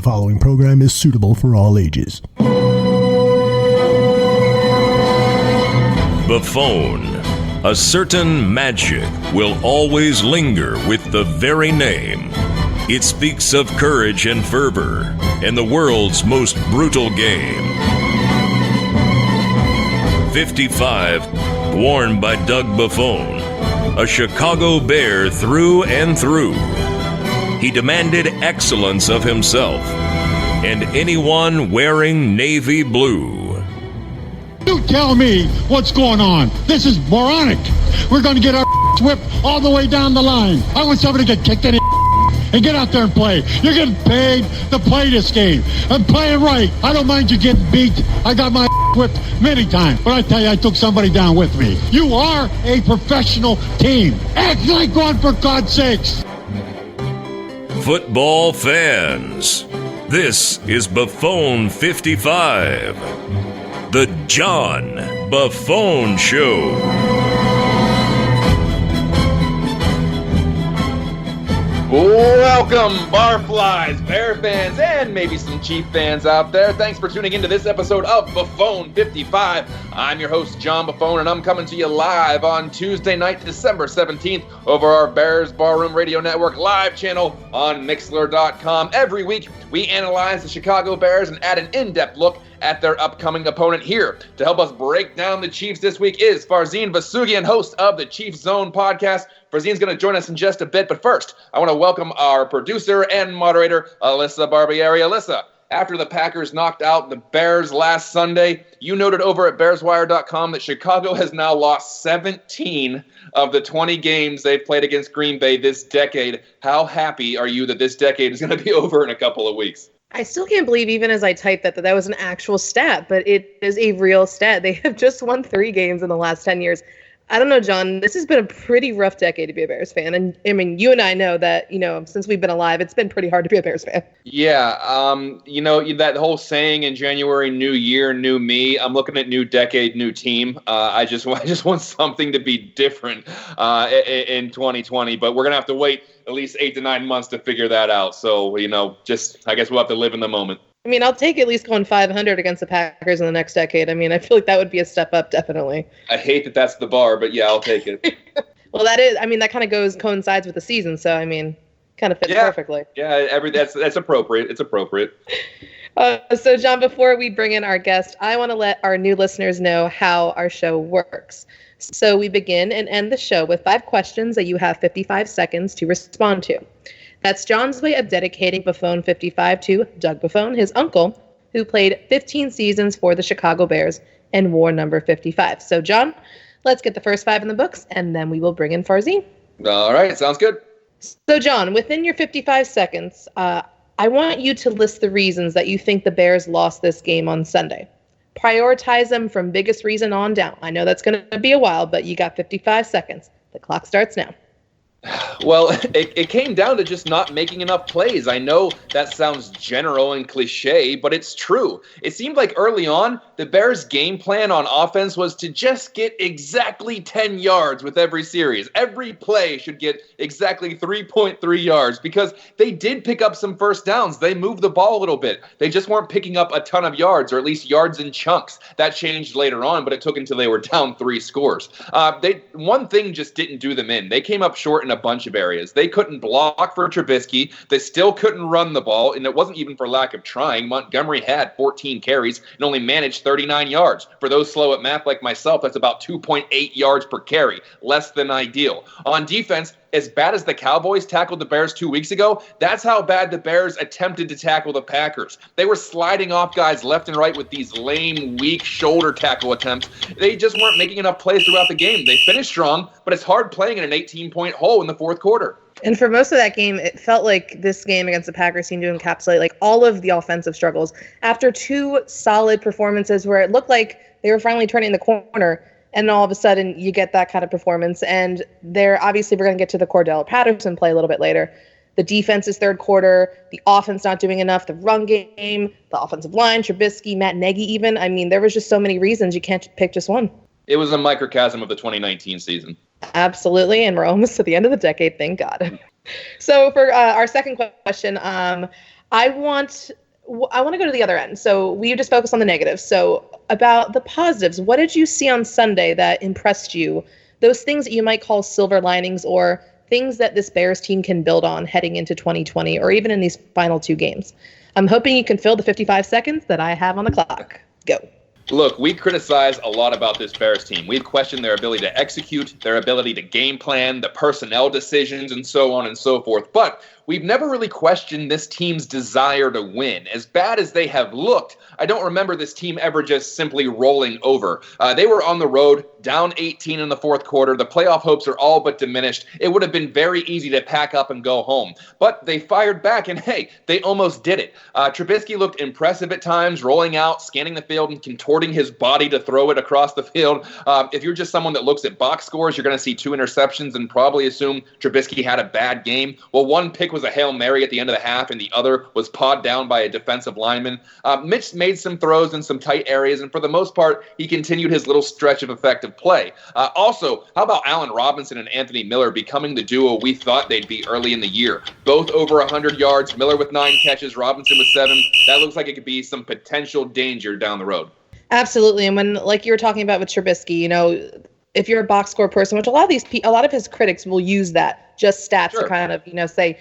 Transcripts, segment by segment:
following program is suitable for all ages. Buffone. A certain magic will always linger with the very name. It speaks of courage and fervor and the world's most brutal game. 55, worn by Doug Buffone, a Chicago Bear through and through. He demanded excellence of himself and anyone wearing navy blue. You tell me what's going on. This is moronic. We're going to get our whipped all the way down the line. I want somebody to get kicked in the and get out there and play. You're getting paid to play this game. And play it right. I don't mind you getting beat. I got my whipped many times. But I tell you, I took somebody down with me. You are a professional team. Act like one, for God's sakes. Football fans, this is Buffone 55. The John Buffone Show. Welcome, Barflies, Bear fans, and maybe some Chief fans out there. Thanks for tuning into this episode of Buffone 55. I'm your host, John Buffone, and I'm coming to you live on Tuesday night, December 17th, over our Bears Barroom Radio Network live channel on Mixlr.com. Every week, we analyze the Chicago Bears and add an in-depth look at their upcoming opponent. Here to help us break down the Chiefs this week is Farzin Vousoughian, host of the Chiefs Zone podcast. Farzin's going to join us in just a bit, but first, I want to welcome our producer and moderator, Alyssa Barbieri. Alyssa, after the Packers knocked out the Bears last Sunday, you noted over at BearsWire.com that Chicago has now lost 17 of the 20 games they've played against Green Bay this decade. How happy are you that this decade is going to be over in a couple of weeks? I still can't believe, even as I typed that was an actual stat, but it is a real stat. They have just won 3 games in the last 10 years. I don't know, John, this has been a pretty rough decade to be a Bears fan. And I mean, you and I know that, since we've been alive, it's been pretty hard to be a Bears fan. Yeah. That whole saying in January, new year, new me. I'm looking at new decade, new team. I just want something to be different in 2020, but we're going to have to wait at least 8 to 9 months to figure that out. So, I guess we'll have to live in the moment. I mean, I'll take at least going 500 against the Packers in the next decade. I mean, I feel like that would be a step up, definitely. I hate that that's the bar, but yeah, I'll take it. Well, that kind of coincides with the season. So, I mean, kind of fits perfectly. Yeah, that's appropriate. It's appropriate. So, John, before we bring in our guest, I want to let our new listeners know how our show works. So we begin and end the show with 5 questions that you have 55 seconds to respond to. That's John's way of dedicating Buffone 55 to Doug Buffone, his uncle, who played 15 seasons for the Chicago Bears and wore number 55. So, John, let's get the first 5 in the books, and then we will bring in Farzin. All right, sounds good. So, John, within your 55 seconds, I want you to list the reasons that you think the Bears lost this game on Sunday. Prioritize them from biggest reason on down. I know that's going to be a while, but you got 55 seconds. The clock starts now. Well, it came down to just not making enough plays. I know that sounds general and cliche, but it's true. It seemed like early on, the Bears' game plan on offense was to just get exactly 10 yards with every series. Every play should get exactly 3.3 yards because they did pick up some first downs. They moved the ball a little bit. They just weren't picking up a ton of yards, or at least yards in chunks. That changed later on, but it took until they were down 3 scores. One thing just didn't do them in. They came up short in a bunch of areas. They couldn't block for Trubisky. They still couldn't run the ball, and it wasn't even for lack of trying. Montgomery had 14 carries and only managed 39 yards. For those slow at math like myself, that's about 2.8 yards per carry, less than ideal. On defense, as bad as the Cowboys tackled the Bears 2 weeks ago, that's how bad the Bears attempted to tackle the Packers. They were sliding off guys left and right with these lame, weak shoulder tackle attempts. They just weren't making enough plays throughout the game. They finished strong, but it's hard playing in an 18-point hole in the fourth quarter. And for most of that game, it felt like this game against the Packers seemed to encapsulate like all of the offensive struggles. After 2 solid performances where it looked like they were finally turning the corner, and all of a sudden you get that kind of performance. And we're going to get to the Cordell Patterson play a little bit later. The defense is third quarter, the offense not doing enough, the run game, the offensive line, Trubisky, Matt Nagy even. I mean, there was just so many reasons you can't pick just one. It was a microcosm of the 2019 season. Absolutely, and we're almost to the end of the decade, thank God. So for our second question, I want to go to the other end. So we just focus on the negatives. So about the positives, what did you see on Sunday that impressed you? Those things that you might call silver linings or things that this Bears team can build on heading into 2020 or even in these final 2 games. I'm hoping you can fill the 55 seconds that I have on the clock. Go. Look, we criticize a lot about this Bears team. We've questioned their ability to execute, their ability to game plan, the personnel decisions, and so on and so forth. But we've never really questioned this team's desire to win. As bad as they have looked, I don't remember this team ever just simply rolling over. They were on the road, down 18 in the fourth quarter. The playoff hopes are all but diminished. It would have been very easy to pack up and go home. But they fired back, and hey, they almost did it. Trubisky looked impressive at times, rolling out, scanning the field, and contorting his body to throw it across the field. If you're just someone that looks at box scores, you're going to see 2 interceptions and probably assume Trubisky had a bad game. Well, one pick was a Hail Mary at the end of the half, and the other was pawed down by a defensive lineman. Mitch made some throws in some tight areas, and for the most part, he continued his little stretch of effective play. Also, how about Allen Robinson and Anthony Miller becoming the duo we thought they'd be early in the year? Both over 100 yards, Miller with 9 catches, Robinson with 7. That looks like it could be some potential danger down the road. Absolutely. And when, like you were talking about with Trubisky, if you're a box score person, which a lot of his critics will use that, just stats to kind of, say,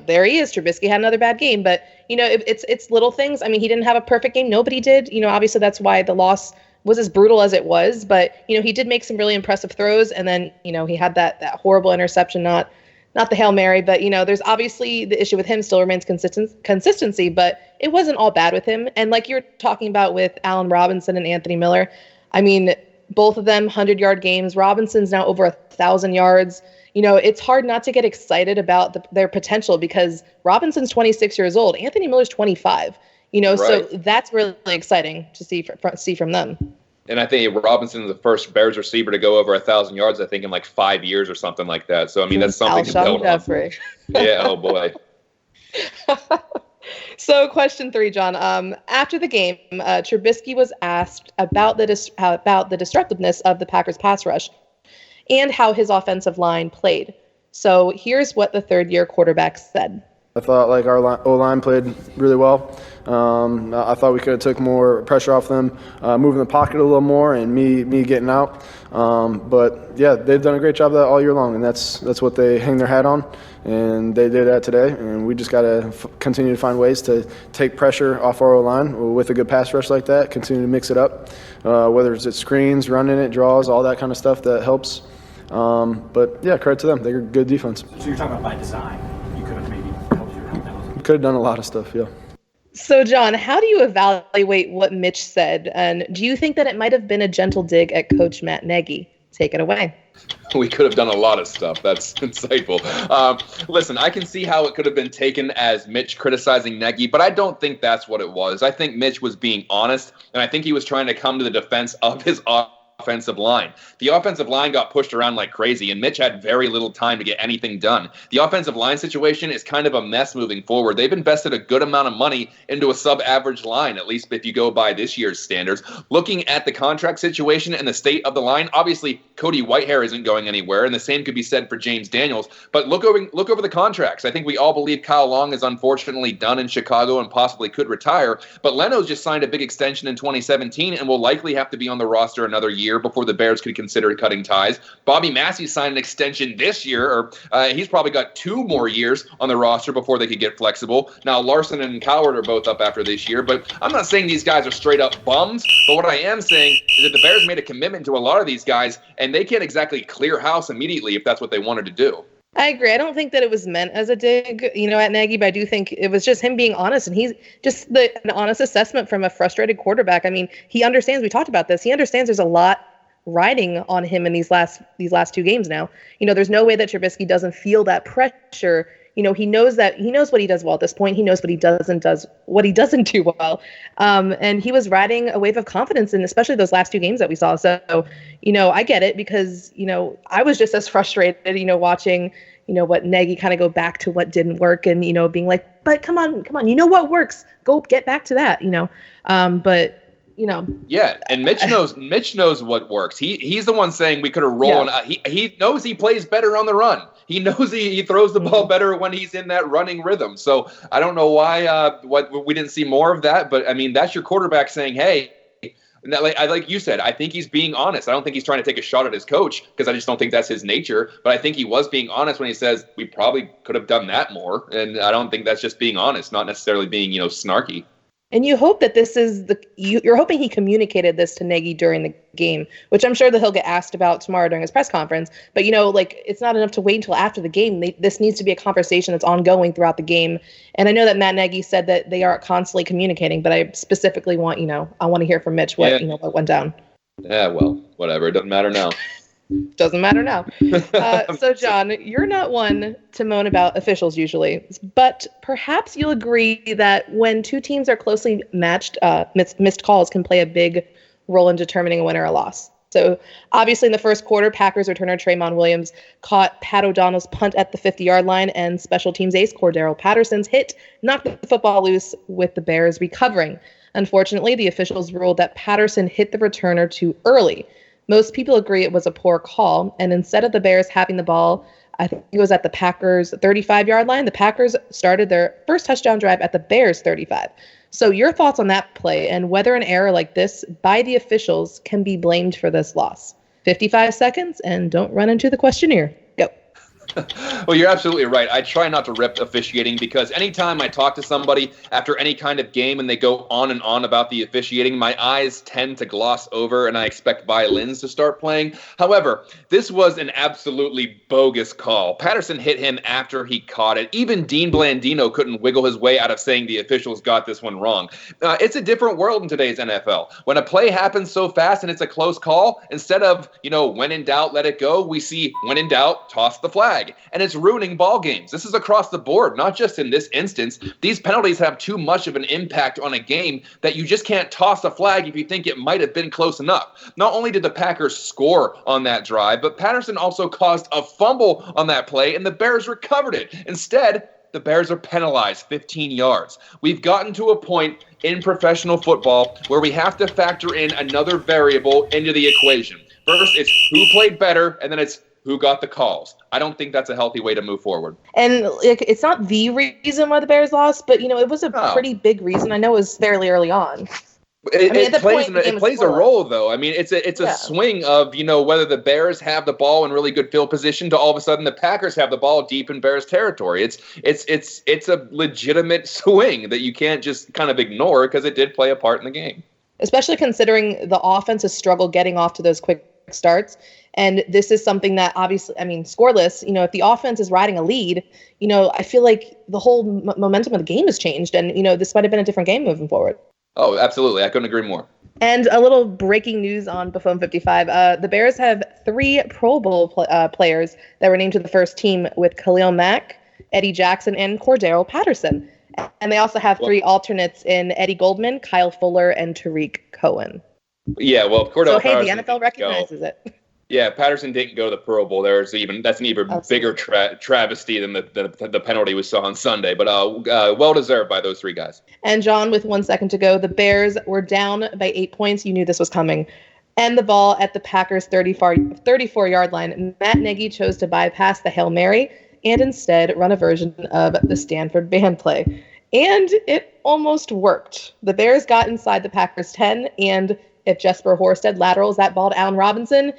there he is. Trubisky had another bad game. But, it's little things. I mean, he didn't have a perfect game. Nobody did. Obviously that's why the loss was as brutal as it was. But, he did make some really impressive throws. And then, he had that horrible interception, not the Hail Mary. But, there's obviously the issue with him still remains consistency. But it wasn't all bad with him. And like you're talking about with Allen Robinson and Anthony Miller, I mean, both of them 100-yard games. Robinson's now over 1,000 yards. It's hard not to get excited about their potential because Robinson's 26 years old. Anthony Miller's 25. Right. So that's really exciting to see from them. And I think Robinson is the first Bears receiver to go over 1,000 yards, I think, in like 5 years or something like that. So, I mean, that's something to build on. Yeah, oh boy. So question 3, John. After the game, Trubisky was asked about the destructiveness of the Packers pass rush and how his offensive line played. So here's what the third-year quarterback said. I thought our O-line played really well. I thought we could have took more pressure off them, moving the pocket a little more, and me getting out. But yeah, they've done a great job of that all year long, and that's what they hang their hat on. And they did that today, and we just got to continue to find ways to take pressure off our O-line with a good pass rush like that. Continue to mix it up, whether it's screens, running it, draws, all that kind of stuff that helps. But yeah, credit to them. They're good defense. So you're talking about by design. You could have maybe helped your help. We could have done a lot of stuff, yeah. So, John, how do you evaluate what Mitch said? And do you think that it might have been a gentle dig at Coach Matt Nagy? Take it away. We could have done a lot of stuff. That's insightful. Listen, I can see how it could have been taken as Mitch criticizing Nagy, but I don't think that's what it was. I think Mitch was being honest, and I think he was trying to come to the defense of his offensive line. The offensive line got pushed around like crazy, and Mitch had very little time to get anything done. The offensive line situation is kind of a mess moving forward. They've invested a good amount of money into a sub-average line, at least if you go by this year's standards. Looking at the contract situation and the state of the line, obviously Cody Whitehair isn't going anywhere, and the same could be said for James Daniels. But look over the contracts. I think we all believe Kyle Long is unfortunately done in Chicago and possibly could retire. But Leno's just signed a big extension in 2017 and will likely have to be on the roster another year before the Bears could consider cutting ties. Bobby Massey signed an extension this year, or he's probably got 2 more years on the roster before they could get flexible. Now, Larson and Coward are both up after this year, but I'm not saying these guys are straight up bums, but what I am saying is that the Bears made a commitment to a lot of these guys, and they can't exactly clear house immediately if that's what they wanted to do. I agree. I don't think that it was meant as a dig, at Nagy, but I do think it was just him being honest, and he's just an honest assessment from a frustrated quarterback. I mean, he understands, we talked about this, he understands there's a lot riding on him in these last 2 games now. There's no way that Trubisky doesn't feel that pressure. He knows what he does well at this point. He knows what he doesn't do well. And he was riding a wave of confidence in especially those last 2 games that we saw. So, I get it because, I was just as frustrated, watching, what Nagy kind of go back to what didn't work and, being like, but come on, what works? Go get back to that, but Yeah, and Mitch knows what works. He's the one saying we could have rolled. Yeah. He knows he plays better on the run. He knows he throws the ball better when he's in that running rhythm. So I don't know why we didn't see more of that. But, I mean, that's your quarterback saying, hey, like you said, I think he's being honest. I don't think he's trying to take a shot at his coach because I just don't think that's his nature. But I think he was being honest when he says we probably could have done that more. And I don't think that's just being honest, not necessarily being, snarky. And you hope that this is you're hoping he communicated this to Nagy during the game, which I'm sure that he'll get asked about tomorrow during his press conference. But, it's not enough to wait until after the game. This needs to be a conversation that's ongoing throughout the game. And I know that Matt Nagy said that they are constantly communicating, but I specifically want, I want to hear from Mitch what went down. Yeah, well, whatever. It doesn't matter now. Doesn't matter now. So, John, you're not one to moan about officials usually, but perhaps you'll agree that when two teams are closely matched, missed calls can play a big role in determining a winner or loss. So, obviously, in the first quarter, Packers returner Traymon Williams caught Pat O'Donnell's punt at the 50-yard line, and special teams ace Cordero Patterson's hit knocked the football loose with the Bears recovering. Unfortunately, the officials ruled that Patterson hit the returner too early. Most people agree it was a poor call, and instead of the Bears having the ball, I think it was at the Packers' 35-yard line, the Packers started their first touchdown drive at the Bears' 35. So your thoughts on that play and whether an error like this by the officials can be blamed for this loss. 55 seconds, and don't run into the questionnaire. Go. Well, you're absolutely right. I try not to rip officiating because anytime I talk to somebody after any kind of game and they go on and on about the officiating, my eyes tend to gloss over and I expect violins to start playing. However, this was an absolutely bogus call. Patterson hit him after he caught it. Even Dean Blandino couldn't wiggle his way out of saying the officials got this one wrong. It's a different world in today's NFL. When a play happens so fast and it's a close call, instead of, when in doubt, let it go, we see when in doubt, toss the flag. And it's ruining ball games. This is across the board, not just in this instance. These penalties have too much of an impact on a game that you just can't toss a flag if you think it might have been close enough. Not only did the Packers score on that drive, but Patterson also caused a fumble on that play, and the Bears recovered it. Instead, the Bears are penalized 15 yards. We've gotten to a point in professional football where we have to factor in another variable into the equation. First, it's who played better, and then it's who got the calls. I don't think that's a healthy way to move forward. And it's not the reason why the Bears lost, but it was a pretty big reason. I know it was fairly early on. It plays a role, though. I mean, it's a swing of whether the Bears have the ball in really good field position to all of a sudden the Packers have the ball deep in Bears territory. It's a legitimate swing that you can't just kind of ignore because it did play a part in the game. Especially considering the offense has struggled getting off to those quick starts. And this is something that obviously, scoreless, if the offense is riding a lead, I feel like the whole momentum of the game has changed. And, this might have been a different game moving forward. Oh, absolutely. I couldn't agree more. And a little breaking news on Buffone 55. The Bears have 3 Pro Bowl players that were named to the first team with Khalil Mack, Eddie Jackson, and Cordero Patterson. And they also have 3 alternates in Eddie Goldman, Kyle Fuller, and Tariq Cohen. Yeah, well, Cordero Patterson. So, the NFL recognizes it. Yeah, Patterson didn't go to the Pro Bowl. That's an even bigger travesty than the penalty we saw on Sunday. But well deserved by those 3 guys. And John, with 1 second to go, the Bears were down by 8 points. You knew this was coming. And the ball at the Packers' 34-yard line. Matt Nagy chose to bypass the Hail Mary and instead run a version of the Stanford band play. And it almost worked. The Bears got inside the Packers' 10, and if Jesper Horsted laterals that ball to Allen Robinson,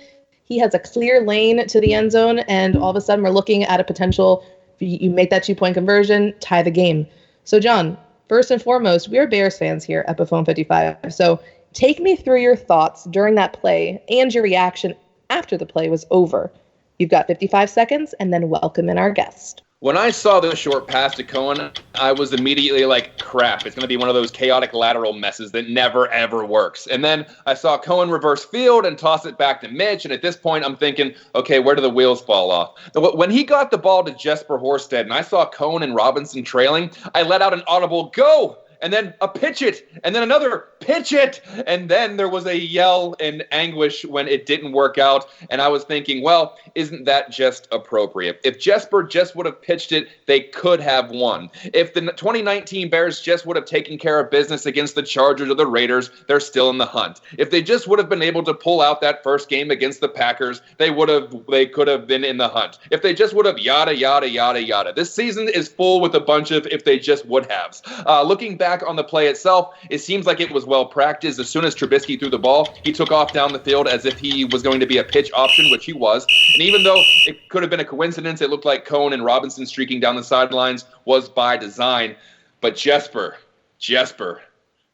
he has a clear lane to the end zone, and all of a sudden we're looking at a potential, you make that 2-point conversion, tie the game. So, John, first and foremost, we are Bears fans here at Buffone 55. So take me through your thoughts during that play and your reaction after the play was over. You've got 55 seconds, and then welcome in our guest. When I saw the short pass to Cohen, I was immediately like, crap, it's going to be one of those chaotic lateral messes that never, ever works. And then I saw Cohen reverse field and toss it back to Mitch. And at this point, I'm thinking, okay, where do the wheels fall off? When he got the ball to Jesper Horsted and I saw Cohen and Robinson trailing, I let out an audible go. and then a pitch it, and then another pitch it, and then there was a yell and anguish when it didn't work out, and I was thinking, well, isn't that just appropriate? If Jesper just would have pitched it, they could have won. If the 2019 Bears just would have taken care of business against the Chargers or the Raiders, they're still in the hunt. If they just would have been able to pull out that first game against the Packers, they could have been in the hunt. If they just would have yada, yada, yada, yada. This season is full with a bunch of if they just would haves. Looking back on the play itself, it seems like it was well practiced. As soon as Trubisky threw the ball, he took off down the field as if he was going to be a pitch option, which he was. And even though it could have been a coincidence, it looked like Cohn and Robinson streaking down the sidelines was by design. But Jesper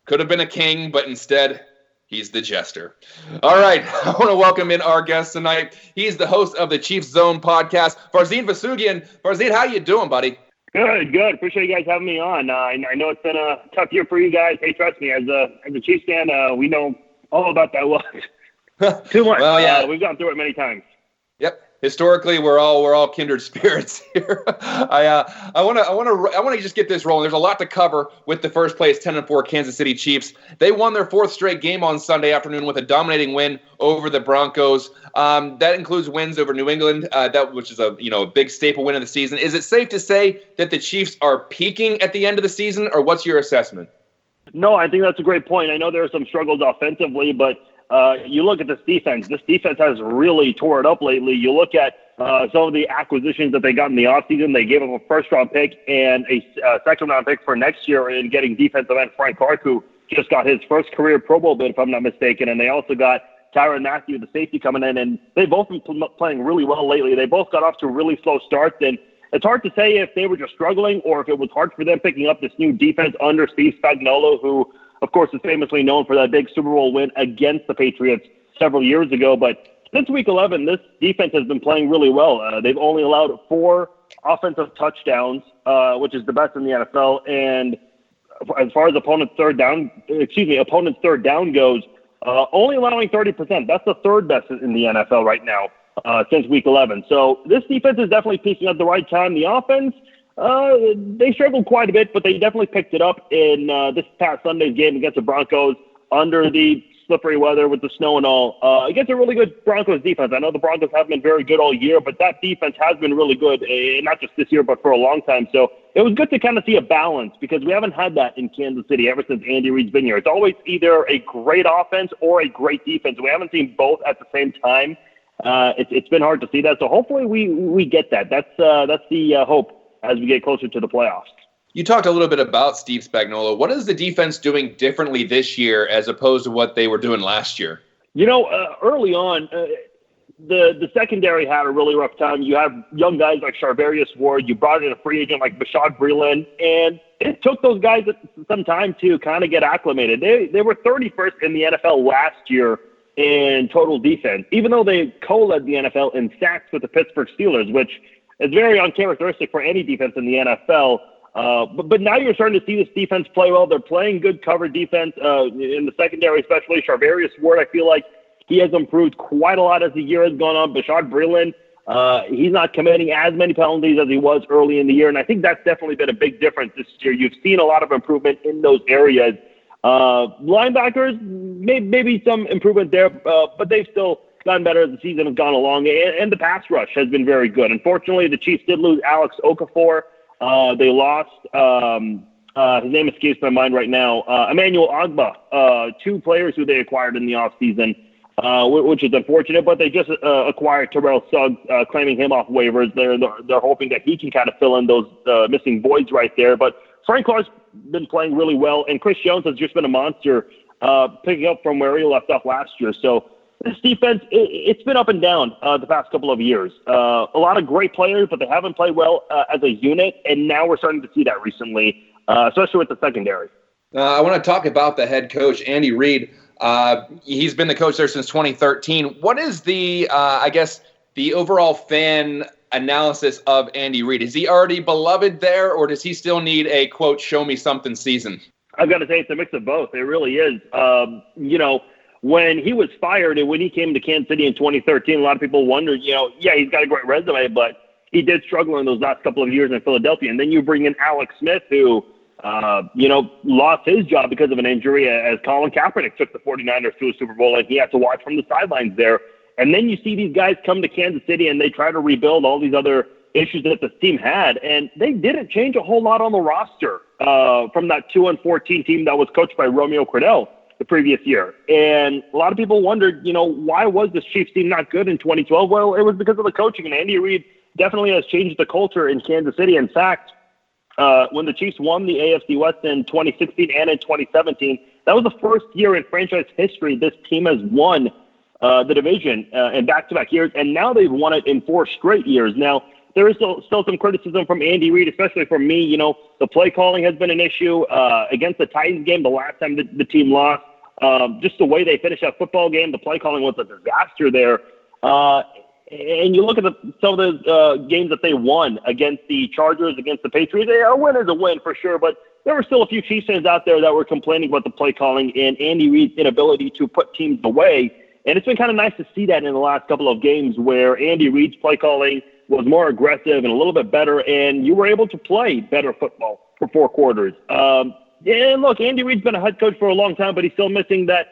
could have been a king, but instead, he's the jester. All right, I want to welcome in our guest tonight. He's the host of the Chiefs Zone podcast, Farzin Vousoughian. Farzin, how you doing, buddy? Good. Appreciate you guys having me on. I know it's been a tough year for you guys. Hey, trust me, as a Chiefs fan, we know all about that loss. Too much. Well, yeah. We've gone through it many times. Yep. Historically, we're all kindred spirits here. I want to just get this rolling. There's a lot to cover with the first place 10-4 Kansas City Chiefs. They won their fourth straight game on Sunday afternoon with a dominating win over the Broncos. That includes wins over New England, which is a big staple win of the season. Is it safe to say that the Chiefs are peaking at the end of the season, or what's your assessment? No, I think that's a great point. I know there are some struggles offensively, but you look at this defense. This defense has really tore it up lately. You look at some of the acquisitions that they got in the offseason. They gave up a first-round pick and a second-round pick for next year in getting defensive end Frank Clark, who just got his first career Pro Bowl bid, if I'm not mistaken. And they also got Tyrann Mathieu, the safety, coming in. And they've both been playing really well lately. They both got off to really slow starts. And it's hard to say if they were just struggling or if it was hard for them picking up this new defense under Steve Spagnuolo, who, of course, is famously known for that big Super Bowl win against the Patriots several years ago. But since Week 11, this defense has been playing really well. They've only allowed 4 offensive touchdowns, which is the best in the NFL. And as far as opponent's third down goes, only allowing 30%. That's the third best in the NFL right now since Week 11. So this defense is definitely peaking at the right time. The offense, they struggled quite a bit, but they definitely picked it up in this past Sunday's game against the Broncos under the slippery weather with the snow and all. Against a really good Broncos defense. I know the Broncos haven't been very good all year, but that defense has been really good, not just this year, but for a long time. So it was good to kind of see a balance because we haven't had that in Kansas City ever since Andy Reid's been here. It's always either a great offense or a great defense. We haven't seen both at the same time. It's been hard to see that. So hopefully we get that. That's the hope as we get closer to the playoffs. You talked a little bit about Steve Spagnuolo. What is the defense doing differently this year as opposed to what they were doing last year? Early on, the secondary had a really rough time. You have young guys like Charvarius Ward. You brought in a free agent like Bashaud Breeland, and it took those guys some time to kind of get acclimated. They were 31st in the NFL last year in total defense, even though they co-led the NFL in sacks with the Pittsburgh Steelers, which is very uncharacteristic for any defense in the NFL. But now you're starting to see this defense play well. They're playing good cover defense in the secondary, especially Charvarius Ward. I feel like he has improved quite a lot as the year has gone on. Bashaud Breeland, he's not committing as many penalties as he was early in the year, and I think that's definitely been a big difference this year. You've seen a lot of improvement in those areas. Linebackers, maybe some improvement there, but they've still gotten better as the season has gone along, and the pass rush has been very good. Unfortunately, the Chiefs did lose Alex Okafor. They lost, his name escapes my mind right now, Emmanuel Ogbah, 2 players who they acquired in the offseason, which is unfortunate, but they just acquired Terrell Suggs, claiming him off waivers. They're hoping that he can kind of fill in those missing voids right there. But Frank Clark's been playing really well, and Chris Jones has just been a monster, picking up from where he left off last year. So this defense, it's been up and down the past couple of years. A lot of great players, but they haven't played well as a unit, and now we're starting to see that recently, especially with the secondary. I want to talk about the head coach, Andy Reid. He's been the coach there since 2013. What is the overall fan analysis of Andy Reid? Is he already beloved there, or does he still need a, quote, show me something season? I've got to say it's a mix of both. It really is. When he was fired and when he came to Kansas City in 2013, a lot of people wondered, he's got a great resume, but he did struggle in those last couple of years in Philadelphia. And then you bring in Alex Smith, who lost his job because of an injury as Colin Kaepernick took the 49ers to a Super Bowl, and he had to watch from the sidelines there. And then you see these guys come to Kansas City, and they try to rebuild all these other issues that the team had, and they didn't change a whole lot on the roster from that 2-14 team that was coached by Romeo Crennel the previous year. And a lot of people wondered, why was this Chiefs team not good in 2012? Well, it was because of the coaching, and Andy Reid definitely has changed the culture in Kansas City. In fact, when the Chiefs won the AFC West in 2016 and in 2017, that was the first year in franchise history this team has won the division in back-to-back years, and now they've won it in 4 straight years. Now, there is still some criticism from Andy Reid, especially from me. The play calling has been an issue against the Titans game the last time the team lost. Just the way they finished that football game, the play calling was a disaster there. And you look at some of the games that they won against the Chargers, against the Patriots. A win is a win for sure, but there were still a few Chiefs fans out there that were complaining about the play calling and Andy Reid's inability to put teams away. And it's been kind of nice to see that in the last couple of games where Andy Reid's play calling was more aggressive and a little bit better, and you were able to play better football for 4 quarters. And look, Andy Reid's been a head coach for a long time, but he's still missing that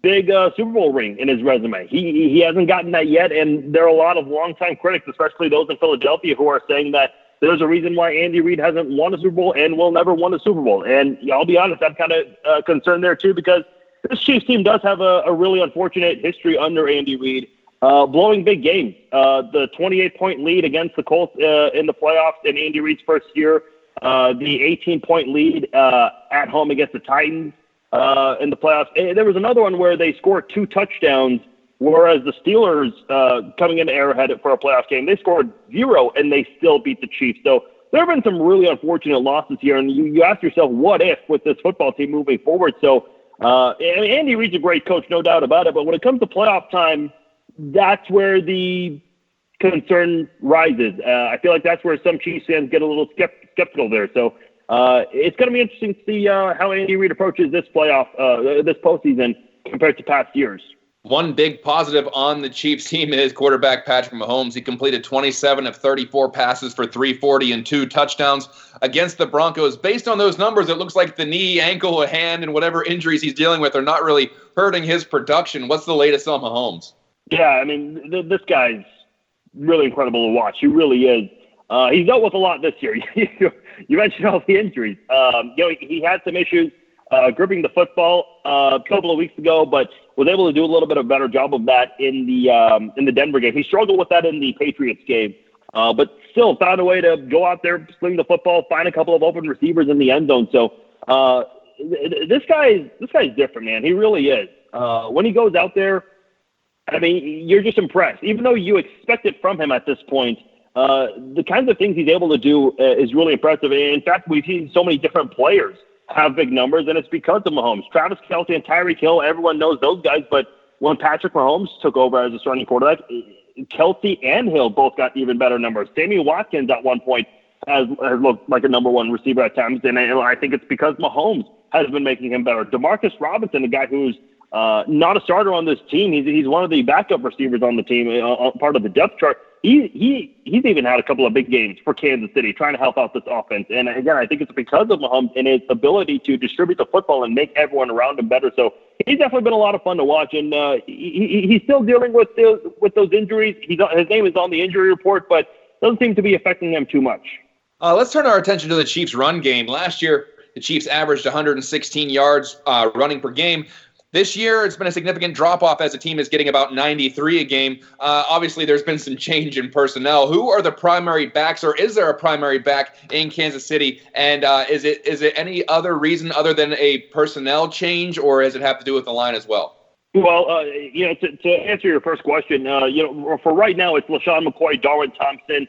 big Super Bowl ring in his resume. He hasn't gotten that yet, and there are a lot of longtime critics, especially those in Philadelphia, who are saying that there's a reason why Andy Reid hasn't won a Super Bowl and will never win a Super Bowl. And I'll be honest, I'm kind of concerned there too, because this Chiefs team does have a really unfortunate history under Andy Reid, blowing big games. The 28-point lead against the Colts in the playoffs in Andy Reid's first year, the 18-point lead at home against the Titans in the playoffs. And there was another one where they scored 2 touchdowns, whereas the Steelers, coming into Arrowhead for a playoff game, they scored 0, and they still beat the Chiefs. So there have been some really unfortunate losses here, and you ask yourself, what if with this football team moving forward? So Andy Reid's a great coach, no doubt about it, but when it comes to playoff time, that's where the concern rises. I feel like that's where some Chiefs fans get a little skeptical there. So it's going to be interesting to see how Andy Reid approaches this this postseason compared to past years. One big positive on the Chiefs team is quarterback Patrick Mahomes. He completed 27 of 34 passes for 340 and 2 touchdowns against the Broncos. Based on those numbers, it looks like the knee, ankle, hand, and whatever injuries he's dealing with are not really hurting his production. What's the latest on Mahomes? Yeah, I mean, this guy's really incredible to watch. He really is. He's dealt with a lot this year. You mentioned all the injuries. He had some issues gripping the football a couple of weeks ago, but was able to do a little bit of a better job of that in the Denver game. He struggled with that in the Patriots game, but still found a way to go out there, sling the football, find a couple of open receivers in the end zone. So this guy's different, man. He really is. When he goes out there, I mean, you're just impressed. Even though you expect it from him at this point, the kinds of things he's able to do is really impressive. And in fact, we've seen so many different players have big numbers, and it's because of Mahomes. Travis Kelce and Tyreek Hill, everyone knows those guys, but when Patrick Mahomes took over as a starting quarterback, Kelce and Hill both got even better numbers. Sammy Watkins at one point has looked like a number 1 receiver at times, and I think it's because Mahomes has been making him better. Demarcus Robinson, a guy who's not a starter on this team, he's one of the backup receivers on the team, part of the depth chart. He's even had a couple of big games for Kansas City trying to help out this offense. And again, I think it's because of Mahomes and his ability to distribute the football and make everyone around him better. So he's definitely been a lot of fun to watch. And he's still dealing with those injuries. His name is on the injury report, but doesn't seem to be affecting him too much. Let's turn our attention to the Chiefs' run game. Last year, the Chiefs averaged 116 yards running per game. This year, it's been a significant drop-off as the team is getting about 93 a game. Obviously, there's been some change in personnel. Who are the primary backs, or is there a primary back in Kansas City? And is it any other reason other than a personnel change, or does it have to do with the line as well? Well, to answer your first question, for right now, it's LaShawn McCoy, Darwin Thompson.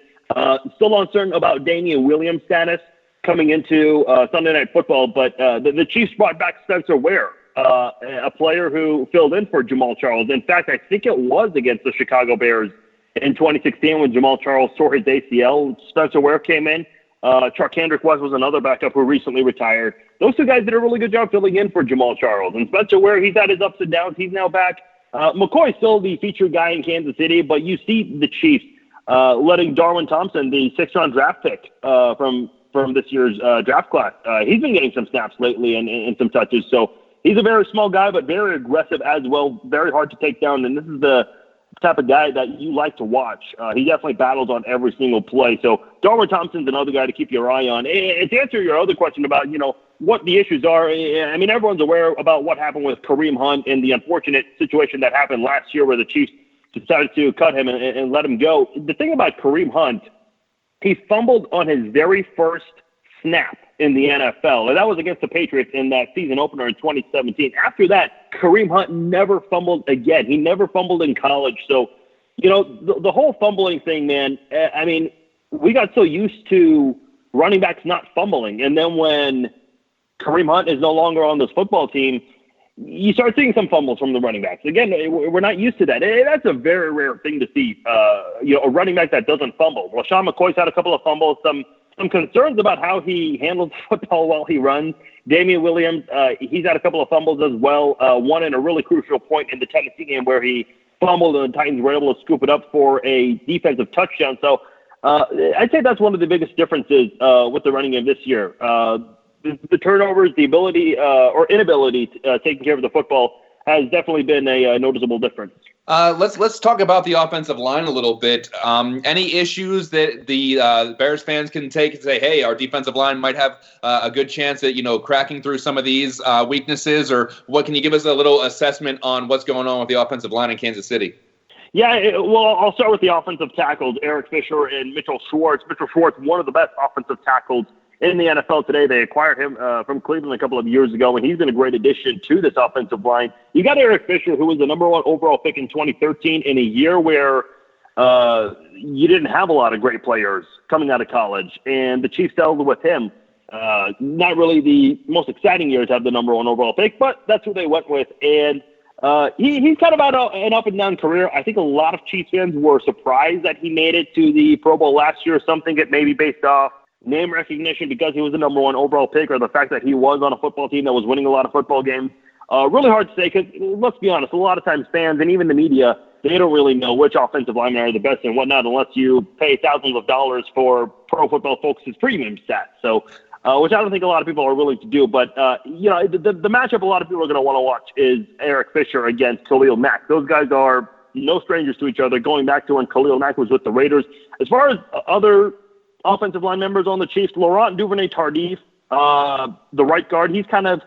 Still uncertain about Damian Williams' status coming into Sunday Night Football, but the Chiefs brought back Spencer Ware, a player who filled in for Jamal Charles. In fact, I think it was against the Chicago Bears in 2016 when Jamal Charles tore his ACL. Spencer Ware came in. Charkandrick West was another backup who recently retired. Those two guys did a really good job filling in for Jamal Charles. And Spencer Ware, he's had his ups and downs. He's now back. McCoy's still the featured guy in Kansas City, but you see the Chiefs letting Darwin Thompson, the 6th-round draft pick from from this year's draft class. He's been getting some snaps lately and some touches. So he's a very small guy, but very aggressive as well. Very hard to take down. And this is the type of guy that you like to watch. He definitely battles on every single play. So Darwin Thompson's another guy to keep your eye on. And to answer your other question about, what the issues are, I mean, everyone's aware about what happened with Kareem Hunt and the unfortunate situation that happened last year where the Chiefs decided to cut him and let him go. The thing about Kareem Hunt, he fumbled on his very first snap in the NFL, and that was against the Patriots in that season opener in 2017. After that, Kareem Hunt never fumbled again. He never fumbled in college. So, the whole fumbling thing, man, I mean, we got so used to running backs not fumbling, and then when Kareem Hunt is no longer on this football team, you start seeing some fumbles from the running backs. Again, we're not used to that. That's a very rare thing to see, a running back that doesn't fumble. Well, LaShawn McCoy's had a couple of fumbles, some concerns about how he handles football while he runs. Damian Williams, he's had a couple of fumbles as well, one in a really crucial point in the Tennessee game where he fumbled and the Titans were able to scoop it up for a defensive touchdown. So I'd say that's one of the biggest differences with the running game this year. The turnovers, the ability or inability taking care of the football has definitely been a noticeable difference. Let's talk about the offensive line a little bit. Any issues that the Bears fans can take and say, hey, our defensive line might have a good chance at cracking through some of these weaknesses, or what? Can you give us a little assessment on what's going on with the offensive line in Kansas City? Yeah, well, I'll start with the offensive tackles, Eric Fisher and Mitchell Schwartz. Mitchell Schwartz, one of the best offensive tackles in the NFL today. They acquired him from Cleveland a couple of years ago, and he's been a great addition to this offensive line. You got Eric Fisher, who was the number 1 overall pick in 2013 in a year where you didn't have a lot of great players coming out of college, and the Chiefs settled with him. Not really the most exciting year to have the number 1 overall pick, but that's who they went with. And he's kind of had an up-and-down career. I think a lot of Chiefs fans were surprised that he made it to the Pro Bowl last year, something that maybe based off name recognition because he was the number 1 overall pick, or the fact that he was on a football team that was winning a lot of football games. Really hard to say because, let's be honest, a lot of times fans and even the media, they don't really know which offensive linemen are the best and whatnot unless you pay thousands of dollars for Pro Football Focus's premium stats. So, which I don't think a lot of people are willing to do. But, the matchup a lot of people are going to want to watch is Eric Fisher against Khalil Mack. Those guys are no strangers to each other, going back to when Khalil Mack was with the Raiders. As far as other offensive line members on the Chiefs, Laurent Duvernay-Tardif, the right guard, he's kind of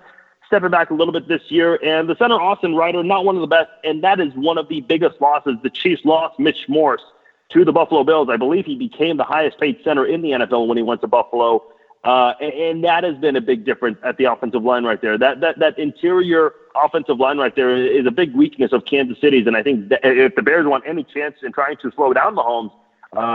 stepping back a little bit this year. And the center, Austin Ryder, not one of the best, and that is one of the biggest losses. The Chiefs lost Mitch Morse to the Buffalo Bills. I believe he became the highest paid center in the NFL when he went to Buffalo. And that has been a big difference at the offensive line right there. That interior offensive line right there is a big weakness of Kansas City's, and I think that if the Bears want any chance in trying to slow down Mahomes,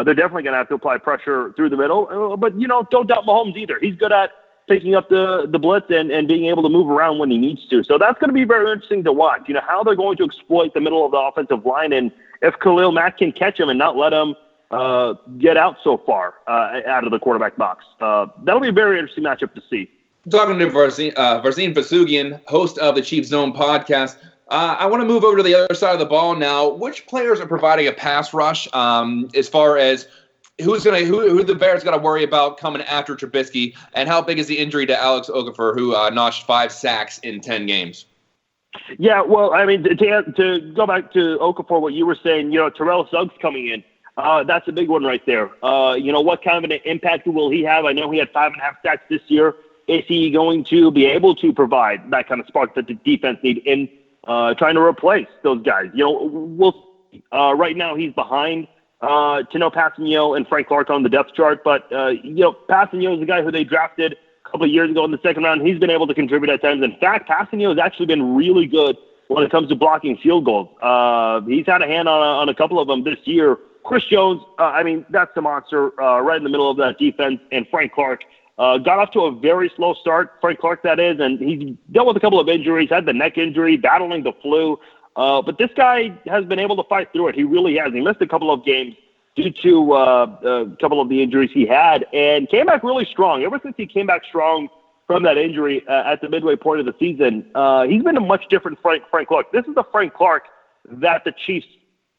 they're definitely going to have to apply pressure through the middle. But, don't doubt Mahomes either. He's good at picking up the blitz and being able to move around when he needs to. So that's going to be very interesting to watch, how they're going to exploit the middle of the offensive line, and if Khalil Mack can catch him and not let him get out so far out of the quarterback box. That'll be a very interesting matchup to see. Talking to Farzin Vousoughian, host of the Chiefs Zone podcast, I want to move over to the other side of the ball now. Which players are providing a pass rush as far as who the Bears got to worry about coming after Trubisky, and how big is the injury to Alex Okafor, who notched 5 sacks in 10 games? Yeah, well, I mean, to go back to Okafor, what you were saying, Terrell Suggs coming in, that's a big one right there. What kind of an impact will he have? I know he had 5.5 sacks this year. Is he going to be able to provide that kind of spark that the defense need in trying to replace those guys? We'll right now he's behind Tino Passanio and Frank Clark on the depth chart, but Passanio is the guy who they drafted a couple of years ago in the second round. He's been able to contribute at times. In fact, Passanio has actually been really good when it comes to blocking field goals. He's had a hand on a couple of them this year. Chris Jones, that's the monster right in the middle of that defense, and Frank Clark got off to a very slow start, Frank Clark that is, and he's dealt with a couple of injuries, had the neck injury, battling the flu. But this guy has been able to fight through it. He really has. He missed a couple of games due to a couple of the injuries he had, and came back really strong. Ever since he came back strong from that injury at the midway point of the season, he's been a much different Frank Clark. This is the Frank Clark that the Chiefs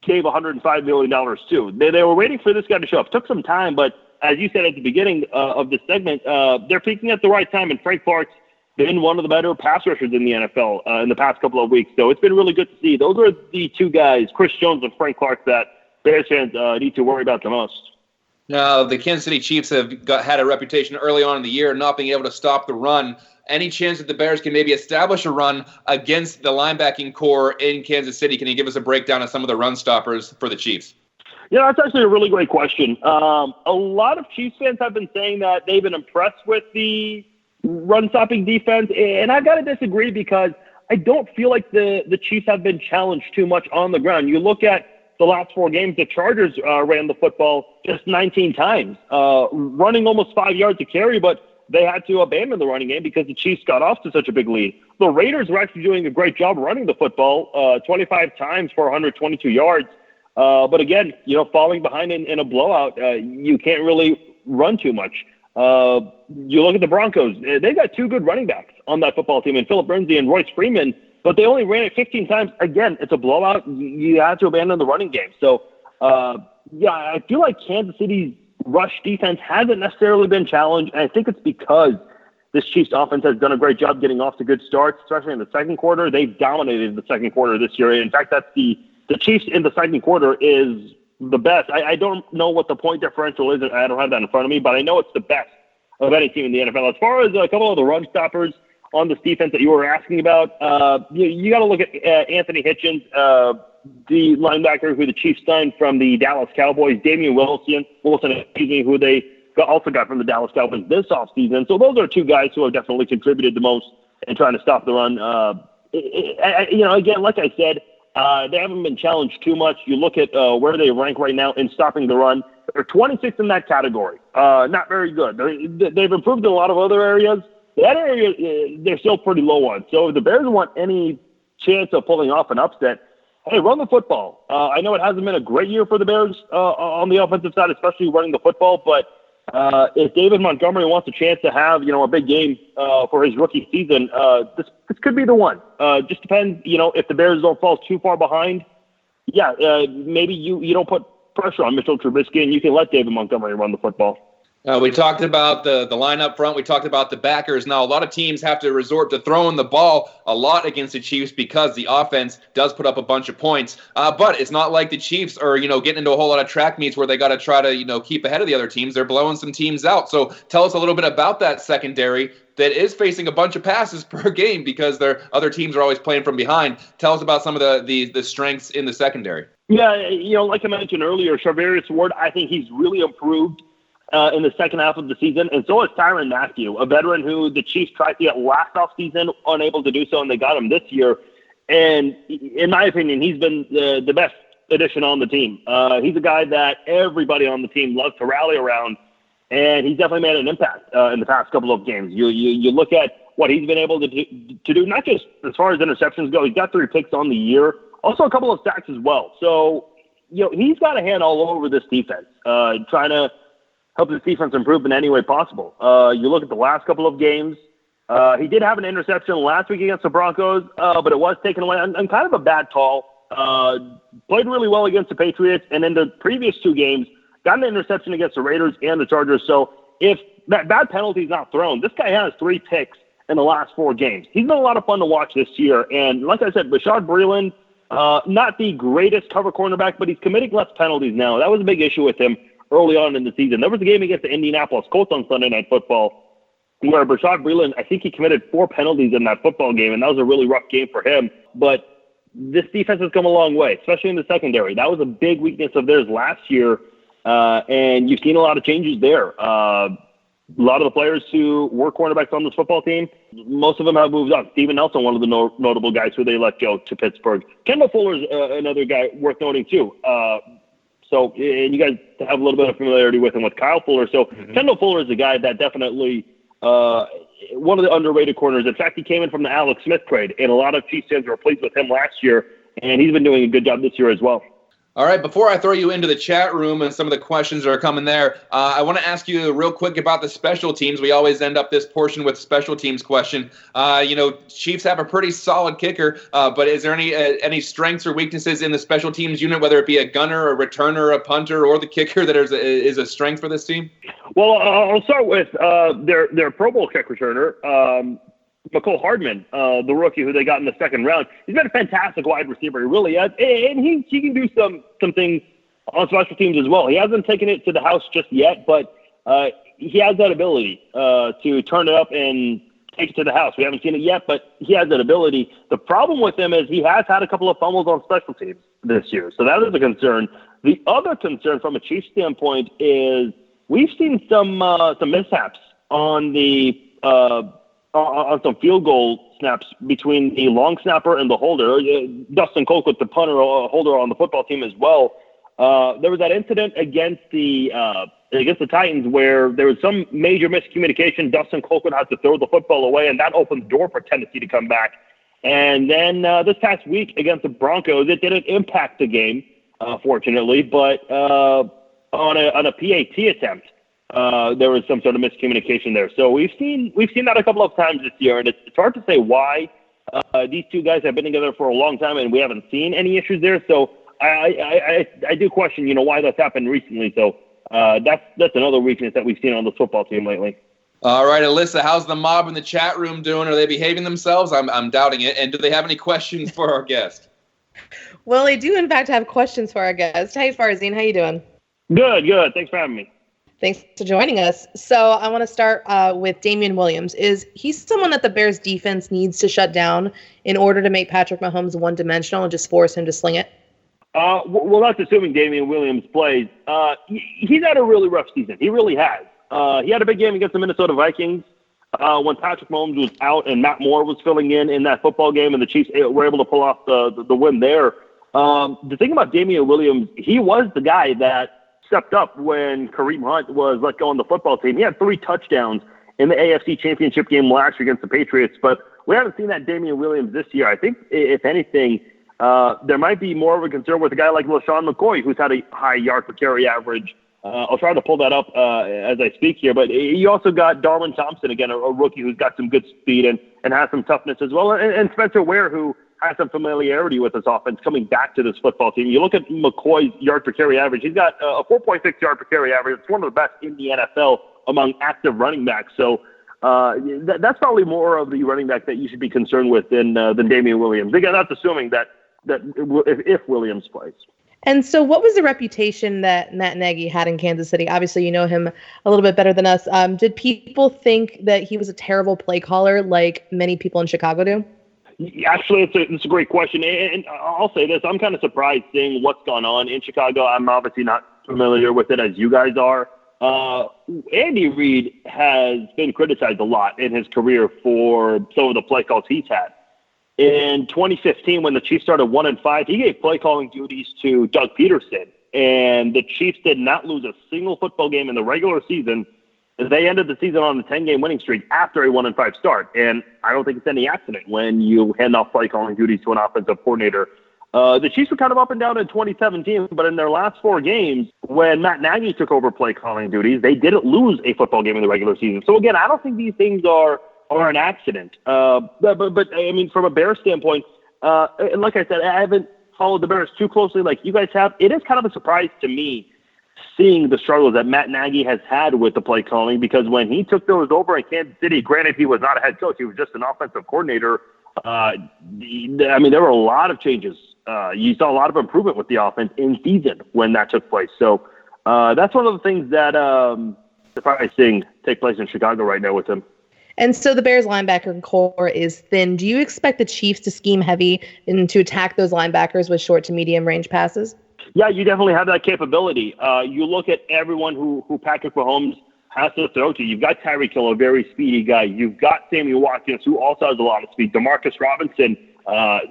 gave $105 million to. They were waiting for this guy to show up. Took some time, but as you said at the beginning of this segment, they're peaking at the right time, and Frank Clark's been one of the better pass rushers in the NFL in the past couple of weeks. So it's been really good to see. Those are the two guys, Chris Jones and Frank Clark, that Bears fans need to worry about the most. Now, the Kansas City Chiefs have had a reputation early on in the year not being able to stop the run. Any chance that the Bears can maybe establish a run against the linebacking core in Kansas City? Can you give us a breakdown of some of the run stoppers for the Chiefs? Yeah, that's actually a really great question. A lot of Chiefs fans have been saying that they've been impressed with the run-stopping defense, and I've got to disagree because I don't feel like the Chiefs have been challenged too much on the ground. You look at the last 4 games, the Chargers ran the football just 19 times, running almost 5 yards a carry, but they had to abandon the running game because the Chiefs got off to such a big lead. The Raiders were actually doing a great job running the football, 25 times for 122 yards. But again, falling behind in a blowout, you can't really run too much. You look at the Broncos, they got 2 good running backs on that football team, and Philip Lindsay and Royce Freeman, but they only ran it 15 times. Again, it's a blowout. You have to abandon the running game. So, I feel like Kansas City's rush defense hasn't necessarily been challenged, and I think it's because this Chiefs offense has done a great job getting off to good starts, especially in the second quarter. They've dominated the second quarter this year. In fact, that's the Chiefs in the second quarter is the best. I don't know what the point differential is. I don't have that in front of me, but I know it's the best of any team in the NFL. As far as a couple of the run stoppers on this defense that you were asking about, you got to look at Anthony Hitchens, the linebacker who the Chiefs signed from the Dallas Cowboys, Damian Wilson, who they also got from the Dallas Cowboys this offseason. So those are 2 guys who have definitely contributed the most in trying to stop the run. Again, like I said, they haven't been challenged too much. You look at where they rank right now in stopping the run. They're 26th in that category. Not very good. They've improved in a lot of other areas. That area, they're still pretty low on. So if the Bears want any chance of pulling off an upset, hey, run the football. I know it hasn't been a great year for the Bears on the offensive side, especially running the football, but if David Montgomery wants a chance to have, a big game for his rookie season, this could be the one. Just depends, if the Bears don't fall too far behind. Yeah, maybe you don't put pressure on Mitchell Trubisky and you can let David Montgomery run the football. We talked about the line up front. We talked about the backers. Now, a lot of teams have to resort to throwing the ball a lot against the Chiefs because the offense does put up a bunch of points. But it's not like the Chiefs are, getting into a whole lot of track meets where they got to try to, keep ahead of the other teams. They're blowing some teams out. So tell us a little bit about that secondary that is facing a bunch of passes per game because their other teams are always playing from behind. Tell us about some of the strengths in the secondary. Yeah, like I mentioned earlier, Charvarius Ward, I think he's really improved in the second half of the season, and so is Tyrann Mathieu, a veteran who the Chiefs tried to get last offseason, unable to do so, and they got him this year. And in my opinion, he's been the best addition on the team. He's a guy that everybody on the team loves to rally around, and he's definitely made an impact in the past couple of games. You look at what he's been able to do, not just as far as interceptions go. He's got 3 picks on the year, also a couple of sacks as well. So, he's got a hand all over this defense, trying to help this defense improve in any way possible. You look at the last couple of games. He did have an interception last week against the Broncos, but it was taken away on kind of a bad call. Played really well against the Patriots, and in the previous 2 games, got an interception against the Raiders and the Chargers. So if that bad penalty is not thrown, this guy has 3 picks in the last 4 games. He's been a lot of fun to watch this year. And like I said, Bashaud Breeland, not the greatest cover cornerback, but he's committing less penalties now. That was a big issue with him early on in the season. There was a game against the Indianapolis Colts on Sunday Night Football where Bashaud Breeland, I think he committed 4 penalties in that football game, and that was a really rough game for him. But this defense has come a long way, especially in the secondary. That was a big weakness of theirs last year, and you've seen a lot of changes there. A lot of the players who were cornerbacks on this football team, most of them have moved on. Steven Nelson, one of the notable guys who they let go to Pittsburgh. Kendall Fuller's another guy worth noting too. So, and you guys have a little bit of familiarity with him with Kyle Fuller. So Kendall Fuller is a guy that definitely one of the underrated corners. In fact, he came in from the Alex Smith trade, and a lot of Chiefs fans were pleased with him last year, and he's been doing a good job this year as well. All right, before I throw you into the chat room and some of the questions that are coming there, I want to ask you real quick about the special teams. We always end up this portion with special teams question. Chiefs have a pretty solid kicker, but is there any strengths or weaknesses in the special teams unit, whether it be a gunner, a returner, a punter, or the kicker that is a strength for this team? Well, I'll start with their Pro Bowl kick returner, McCole Hardman, the rookie who they got in the second round. He's been a fantastic wide receiver. He really has. And he can do some things on special teams as well. He hasn't taken it to the house just yet, but he has that ability to turn it up and take it to the house. We haven't seen it yet, but he has that ability. The problem with him is he has had a couple of fumbles on special teams this year, so that is a concern. The other concern from a Chiefs standpoint is we've seen some mishaps on the on some field goal snaps between the long snapper and the holder. Dustin Colquitt, the punter, holder on the football team as well. There was that incident against the Titans where there was some major miscommunication. Dustin Colquitt had to throw the football away, and that opened the door for Tennessee to come back. And then this past week against the Broncos, it didn't impact the game, fortunately, but on a PAT attempt, there was some sort of miscommunication there. So we've seen that a couple of times this year, and it's hard to say why. These two guys have been together for a long time, and we haven't seen any issues there. So I do question, why that's happened recently. So that's another weakness that we've seen on the football team lately. All right, Alyssa, how's the mob in the chat room doing? Are they behaving themselves? I'm doubting it. And do they have any questions for our guest? Well, they do, in fact, have questions for our guest. Hey, Farzin, how you doing? Good. Thanks for having me. Thanks for joining us. So I want to start with Damian Williams. Is he someone that the Bears defense needs to shut down in order to make Patrick Mahomes one-dimensional and just force him to sling it? Well, that's assuming Damian Williams plays. He's had a really rough season. He really has. He had a big game against the Minnesota Vikings when Patrick Mahomes was out and Matt Moore was filling in that football game, and the Chiefs were able to pull off the win there. The thing about Damian Williams, he was the guy that stepped up when Kareem Hunt was let go on the football team. He had 3 touchdowns in the AFC Championship game last year against the Patriots, but we haven't seen that Damian Williams this year. I think, if anything, there might be more of a concern with a guy like LaShawn McCoy, who's had a high yard per carry average. I'll try to pull that up as I speak here, but you also got Darwin Thompson, again, a rookie who's got some good speed and has some toughness as well, and Spencer Ware, who has some familiarity with this offense coming back to this football team. You look at McCoy's yard per carry average. He's got a 4.6 yard per carry average. It's one of the best in the NFL among active running backs. So that's probably more of the running back that you should be concerned with than Damian Williams. Again, that's assuming that if Williams plays. And so what was the reputation that Matt Nagy had in Kansas City? Obviously, you know him a little bit better than us. Did people think that he was a terrible play caller like many people in Chicago do? Actually, it's a great question. And I'll say this. I'm kind of surprised seeing what's gone on in Chicago. I'm obviously not familiar with it as you guys are. Andy Reid has been criticized a lot in his career for some of the play calls he's had. In 2015, when the Chiefs started 1-5, he gave play calling duties to Doug Peterson, and the Chiefs did not lose a single football game in the regular season. They ended the season on a 10-game winning streak after a 1-5 start, and I don't think it's any accident when you hand off play calling duties to an offensive coordinator. The Chiefs were kind of up and down in 2017, but in their last 4 games, when Matt Nagy took over play calling duties, they didn't lose a football game in the regular season. So again, I don't think these things are an accident. But I mean, from a Bears standpoint, and like I said, I haven't followed the Bears too closely like you guys have. It is kind of a surprise to me seeing the struggles that Matt Nagy has had with the play calling, because when he took those over in Kansas City, granted he was not a head coach, he was just an offensive coordinator. I mean, there were a lot of changes. You saw a lot of improvement with the offense in season when that took place. So that's one of the things that surprising take place in Chicago right now with him. And so the Bears linebacker core is thin. Do you expect the Chiefs to scheme heavy and to attack those linebackers with short to medium range passes? Yeah, you definitely have that capability. You look at everyone who Patrick Mahomes has to throw to. You've got Tyreek Hill, a very speedy guy. You've got Sammy Watkins, who also has a lot of speed. Demarcus Robinson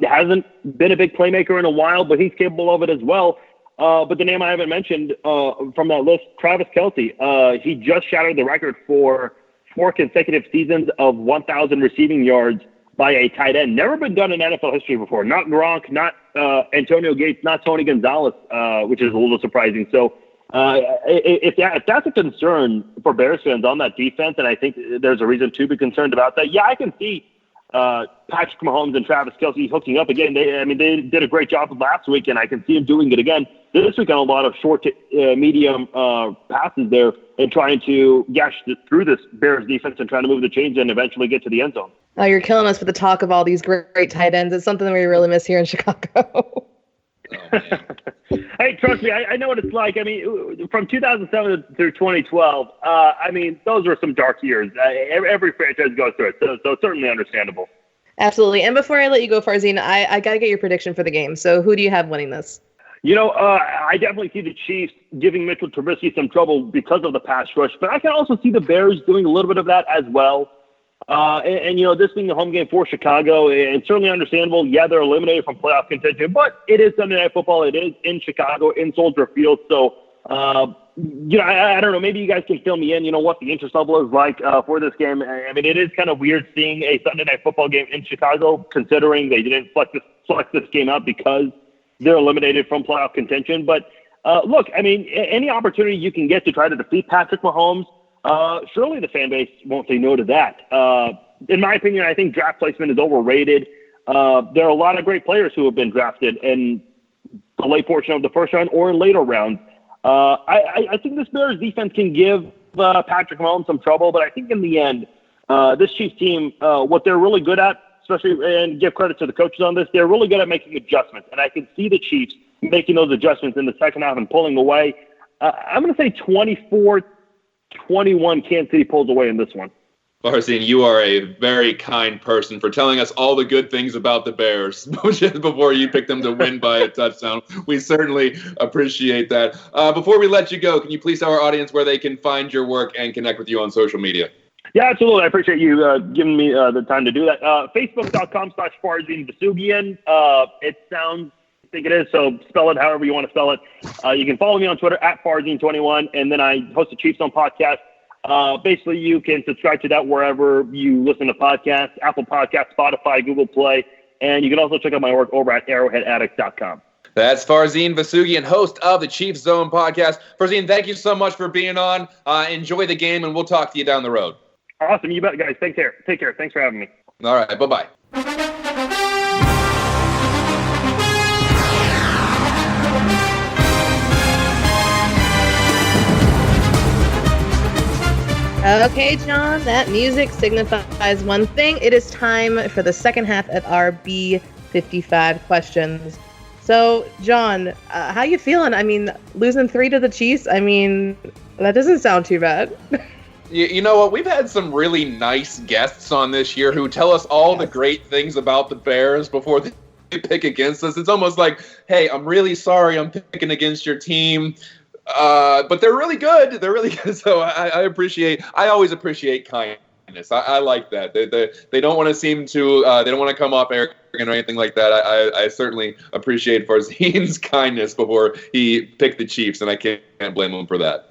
hasn't been a big playmaker in a while, but he's capable of it as well. But the name I haven't mentioned from that list, Travis Kelce. He just shattered the record for 4 consecutive seasons of 1,000 receiving yards by a tight end. Never been done in NFL history before. Not Gronk, not Antonio Gates, not Tony Gonzalez, which is a little surprising. So if that's a concern for Bears fans on that defense, and I think there's a reason to be concerned about that, yeah, I can see Patrick Mahomes and Travis Kelce hooking up again. They did a great job last week, and I can see him doing it again this week on a lot of short to medium passes there and trying to gash through this Bears defense and trying to move the chains and eventually get to the end zone. Oh, you're killing us with the talk of all these great tight ends. It's something that we really miss here in Chicago. Oh, man. Hey, trust me, I know what it's like. I mean, from 2007 through 2012, those were some dark years. Every franchise goes through it, so certainly understandable. Absolutely. And before I let you go, Farzin, I got to get your prediction for the game. So who do you have winning this? I definitely see the Chiefs giving Mitchell Trubisky some trouble because of the pass rush, but I can also see the Bears doing a little bit of that as well. This being the home game for Chicago, it's certainly understandable. Yeah, they're eliminated from playoff contention, but it is Sunday Night Football. It is in Chicago, in Soldier Field. So, I don't know. Maybe you guys can fill me in, what the interest level is like for this game. I mean, it is kind of weird seeing a Sunday Night Football game in Chicago, considering they didn't select this game out because they're eliminated from playoff contention. But, look, I mean, any opportunity you can get to try to defeat Patrick Mahomes, surely the fan base won't say no to that. In my opinion, I think draft placement is overrated. There are a lot of great players who have been drafted in the late portion of the first round or in later rounds. I think this Bears defense can give Patrick Mahomes some trouble, but I think in the end, this Chiefs team, what they're really good at, especially, and give credit to the coaches on this, they're really good at making adjustments. And I can see the Chiefs making those adjustments in the second half and pulling away. I'm going to say 24-21 Kansas City pulls away in this one. Farzin, you are a very kind person for telling us all the good things about the Bears just before you pick them to win by a touchdown. We certainly appreciate that. Before we let you go, can you please tell our audience where they can find your work and connect with you on social media? Yeah, absolutely. I appreciate you giving me the time to do that. Facebook.com/Farzin Vousoughian. It sounds, I think it is, so spell it however you want to spell it. You can follow me on Twitter @Farzin21, and then I host a Chiefs Zone podcast. Basically, you can subscribe to that wherever you listen to podcasts, Apple Podcasts, Spotify, Google Play, and you can also check out my work over at arrowheadaddict.com. That's Farzin Vousoughian, host of the Chiefs Zone podcast. Farzin, thank you so much for being on. Enjoy the game, and we'll talk to you down the road. Awesome. You bet, guys. Take care. Thanks for having me. All right. Bye-bye. Okay, John, that music signifies one thing. It is time for the second half of our B55 questions. So, John, how you feeling? I mean, losing 3 to the Chiefs, that doesn't sound too bad. You know what? We've had some really nice guests on this year who tell us all the great things about the Bears before they pick against us. It's almost like, hey, I'm really sorry I'm picking against your team. But they're really good. So I always appreciate kindness. I like that. They don't want to seem to, they don't want to come off arrogant or anything like that. I certainly appreciate Farzin's kindness before he picked the Chiefs, and I can't blame him for that.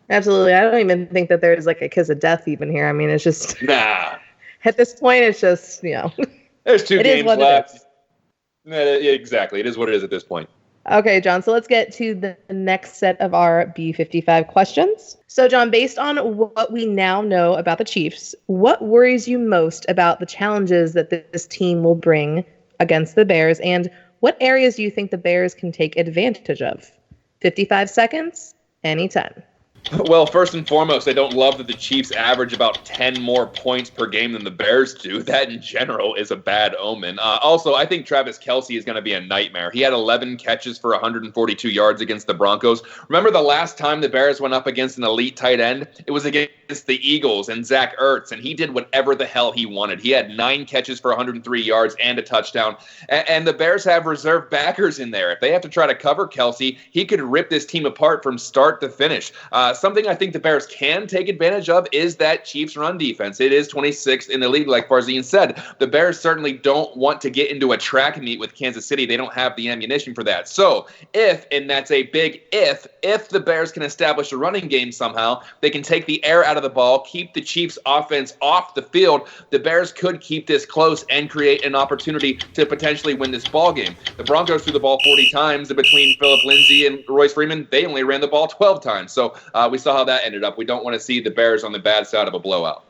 Absolutely. I don't even think that there's like a kiss of death even here. I mean, it's just, nah. At this point, it's just, There's 2 games left. Exactly. It is what it is at this point. Okay, John, so let's get to the next set of our B55 questions. So, John, based on what we now know about the Chiefs, what worries you most about the challenges that this team will bring against the Bears, and what areas do you think the Bears can take advantage of? 55 seconds, anytime. Well, first and foremost, I don't love that the Chiefs average about 10 more points per game than the Bears do. That, in general, is a bad omen. Also, I think Travis Kelce is going to be a nightmare. He had 11 catches for 142 yards against the Broncos. Remember the last time the Bears went up against an elite tight end? It was against the Eagles and Zach Ertz, and he did whatever the hell he wanted. He had 9 catches for 103 yards and a touchdown. And the Bears have reserve backers in there. If they have to try to cover Kelce, he could rip this team apart from start to finish. Something I think the Bears can take advantage of is that Chiefs run defense. It is 26th in the league, like Farzin said. The Bears certainly don't want to get into a track meet with Kansas City. They don't have the ammunition for that. So if, and that's a big if the Bears can establish a running game somehow, they can take the air out of the ball, keep the Chiefs offense off the field, the Bears could keep this close and create an opportunity to potentially win this ball game. The Broncos threw the ball 40 times between Phillip Lindsay and Royce Freeman. They only ran the ball 12 times. So we saw how that ended up. We don't want to see the Bears on the bad side of a blowout.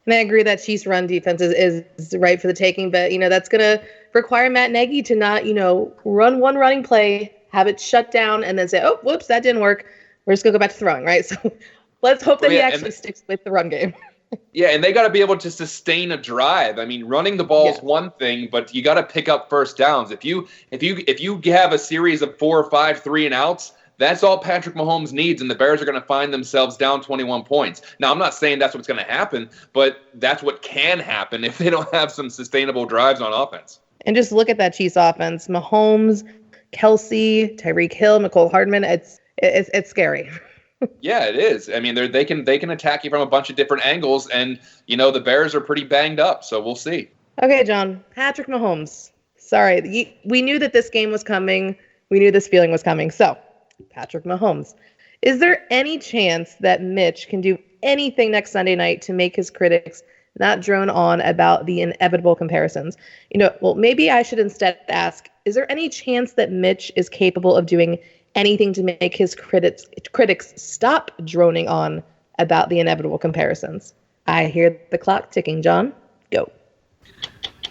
And I agree that Chiefs run defense is right for the taking, but, that's going to require Matt Nagy to not, run one running play, have it shut down, and then say, oh, whoops, that didn't work. We're just going to go back to throwing, right? So let's hope that he actually sticks with the run game. Yeah, and they got to be able to sustain a drive. I mean, running the ball is one thing, but you got to pick up first downs. If you have a series of 4 or 5 3-and-outs, that's all Patrick Mahomes needs, and the Bears are going to find themselves down 21 points. Now, I'm not saying that's what's going to happen, but that's what can happen if they don't have some sustainable drives on offense. And just look at that Chiefs offense. Mahomes, Kelsey, Tyreek Hill, Mecole Hardman. It's scary. Yeah, it is. I mean, they can attack you from a bunch of different angles, and, the Bears are pretty banged up, so we'll see. Okay, John. Patrick Mahomes. Sorry. We knew that this game was coming. We knew this feeling was coming. So, Patrick Mahomes. Is there any chance that Mitch can do anything next Sunday night to make his critics not drone on about the inevitable comparisons? Well, maybe I should instead ask, is there any chance that Mitch is capable of doing anything to make his critics stop droning on about the inevitable comparisons? I hear the clock ticking. John, go.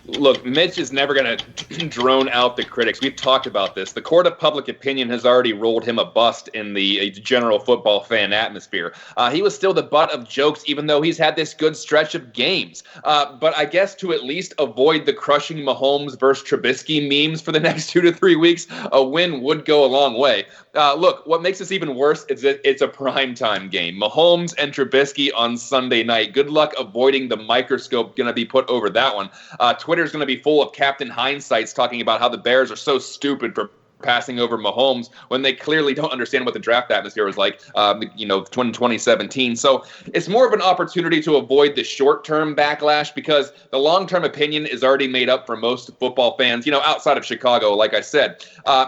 Look, Mitch is never going to drone out the critics. We've talked about this. The court of public opinion has already rolled him a bust in the general football fan atmosphere. He was still the butt of jokes, even though he's had this good stretch of games. But I guess to at least avoid the crushing Mahomes versus Trubisky memes for the next 2 to 3 weeks, a win would go a long way. Look, what makes this even worse is that it's a primetime game. Mahomes and Trubisky on Sunday night. Good luck avoiding the microscope going to be put over that one. Twitter's going to be full of Captain Hindsights talking about how the Bears are so stupid for passing over Mahomes when they clearly don't understand what the draft atmosphere was like, 2017. So it's more of an opportunity to avoid the short-term backlash because the long-term opinion is already made up for most football fans, outside of Chicago, like I said.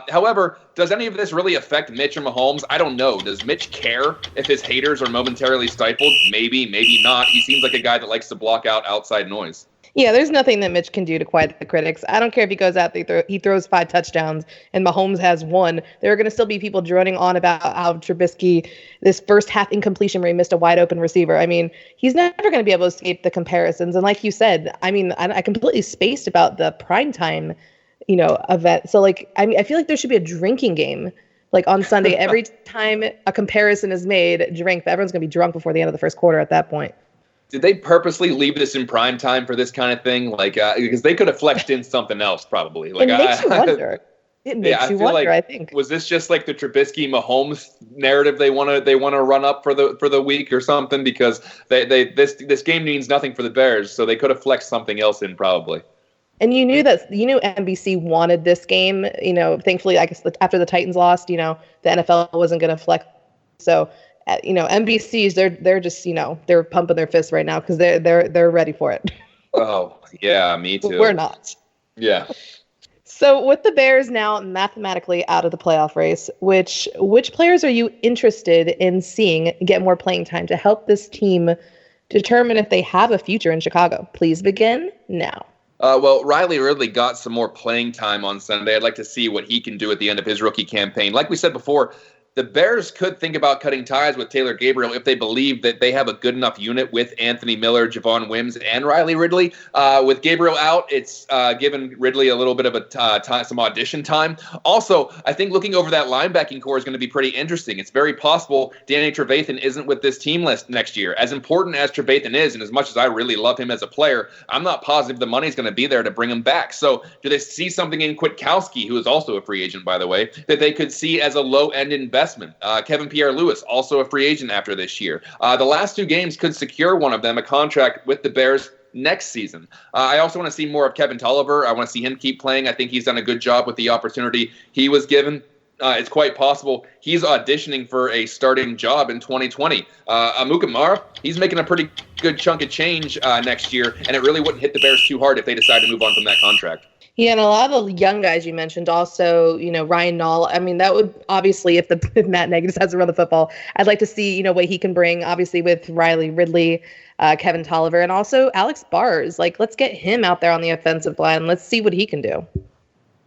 However, does any of this really affect Mitch or Mahomes? I don't know. Does Mitch care if his haters are momentarily stifled? Maybe, maybe not. He seems like a guy that likes to block out outside noise. Yeah, there's nothing that Mitch can do to quiet the critics. I don't care if he goes out there, he throws 5 touchdowns and Mahomes has 1. There are going to still be people droning on about how Trubisky, this first half incompletion where he missed a wide open receiver. I mean, he's never going to be able to escape the comparisons. And like you said, I completely spaced about the primetime, event. So I feel like there should be a drinking game. Like on Sunday, every time a comparison is made, drink. Everyone's going to be drunk before the end of the first quarter at that point. Did they purposely leave this in prime time for this kind of thing? Because they could have flexed in something else, probably. It makes you wonder. It makes you wonder. I think. Was this just like the Trubisky Mahomes narrative they want to run up for the week or something? Because this game means nothing for the Bears, so they could have flexed something else in probably. And you knew NBC wanted this game. Thankfully, I guess after the Titans lost, the NFL wasn't going to flex. So. NBC's they're just they're pumping their fists right now because they're ready for it. Oh yeah, me too. We're not. Yeah. So with the Bears now mathematically out of the playoff race, which players are you interested in seeing get more playing time to help this team determine if they have a future in Chicago? Please begin now. Well, Riley Ridley got some more playing time on Sunday. I'd like to see what he can do at the end of his rookie campaign. Like we said before, the Bears could think about cutting ties with Taylor Gabriel if they believe that they have a good enough unit with Anthony Miller, Javon Wims, and Riley Ridley. With Gabriel out, it's given Ridley a little bit of some audition time. Also, I think looking over that linebacking core is going to be pretty interesting. It's very possible Danny Trevathan isn't with this team list next year. As important as Trevathan is, and as much as I really love him as a player, I'm not positive the money's going to be there to bring him back. So do they see something in Kwiatkowski, who is also a free agent, by the way, that they could see as a low-end investment? Kevin Pierre-Louis, also a free agent after this year. The last 2 games could secure one of them a contract with the Bears next season. I also want to see more of Kevin Tolliver. I want to see him keep playing. I think he's done a good job with the opportunity he was given. it's quite possible he's auditioning for a starting job in 2020. Amukamara, he's making a pretty good chunk of change next year, and it really wouldn't hit the Bears too hard if they decide to move on from that contract. Yeah, and a lot of the young guys you mentioned also, Ryan Nall. I mean, that would obviously, if Matt Nagy decides to run the football, I'd like to see, what he can bring, obviously, with Riley Ridley, Kevin Tolliver, and also Alex Bars. Like, let's get him out there on the offensive line. Let's see what he can do.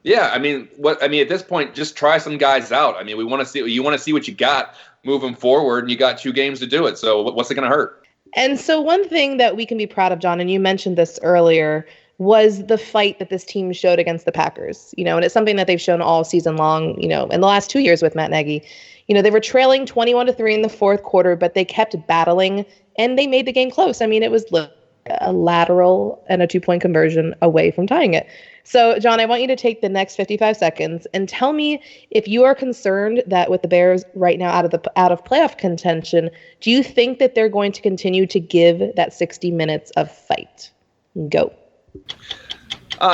Yeah, I mean, at this point, just try some guys out. I mean, you want to see what you got moving forward, and you got 2 games to do it. So what's it going to hurt? And so one thing that we can be proud of, John, and you mentioned this earlier, was the fight that this team showed against the Packers, and it's something that they've shown all season long, in the last 2 years with Matt Nagy. They were trailing 21-3 in the fourth quarter, but they kept battling and they made the game close. I mean, it was a lateral and a 2-point conversion away from tying it. So, John, I want you to take the next 55 seconds and tell me if you are concerned that with the Bears right now out of playoff contention, do you think that they're going to continue to give that 60 minutes of fight? Go.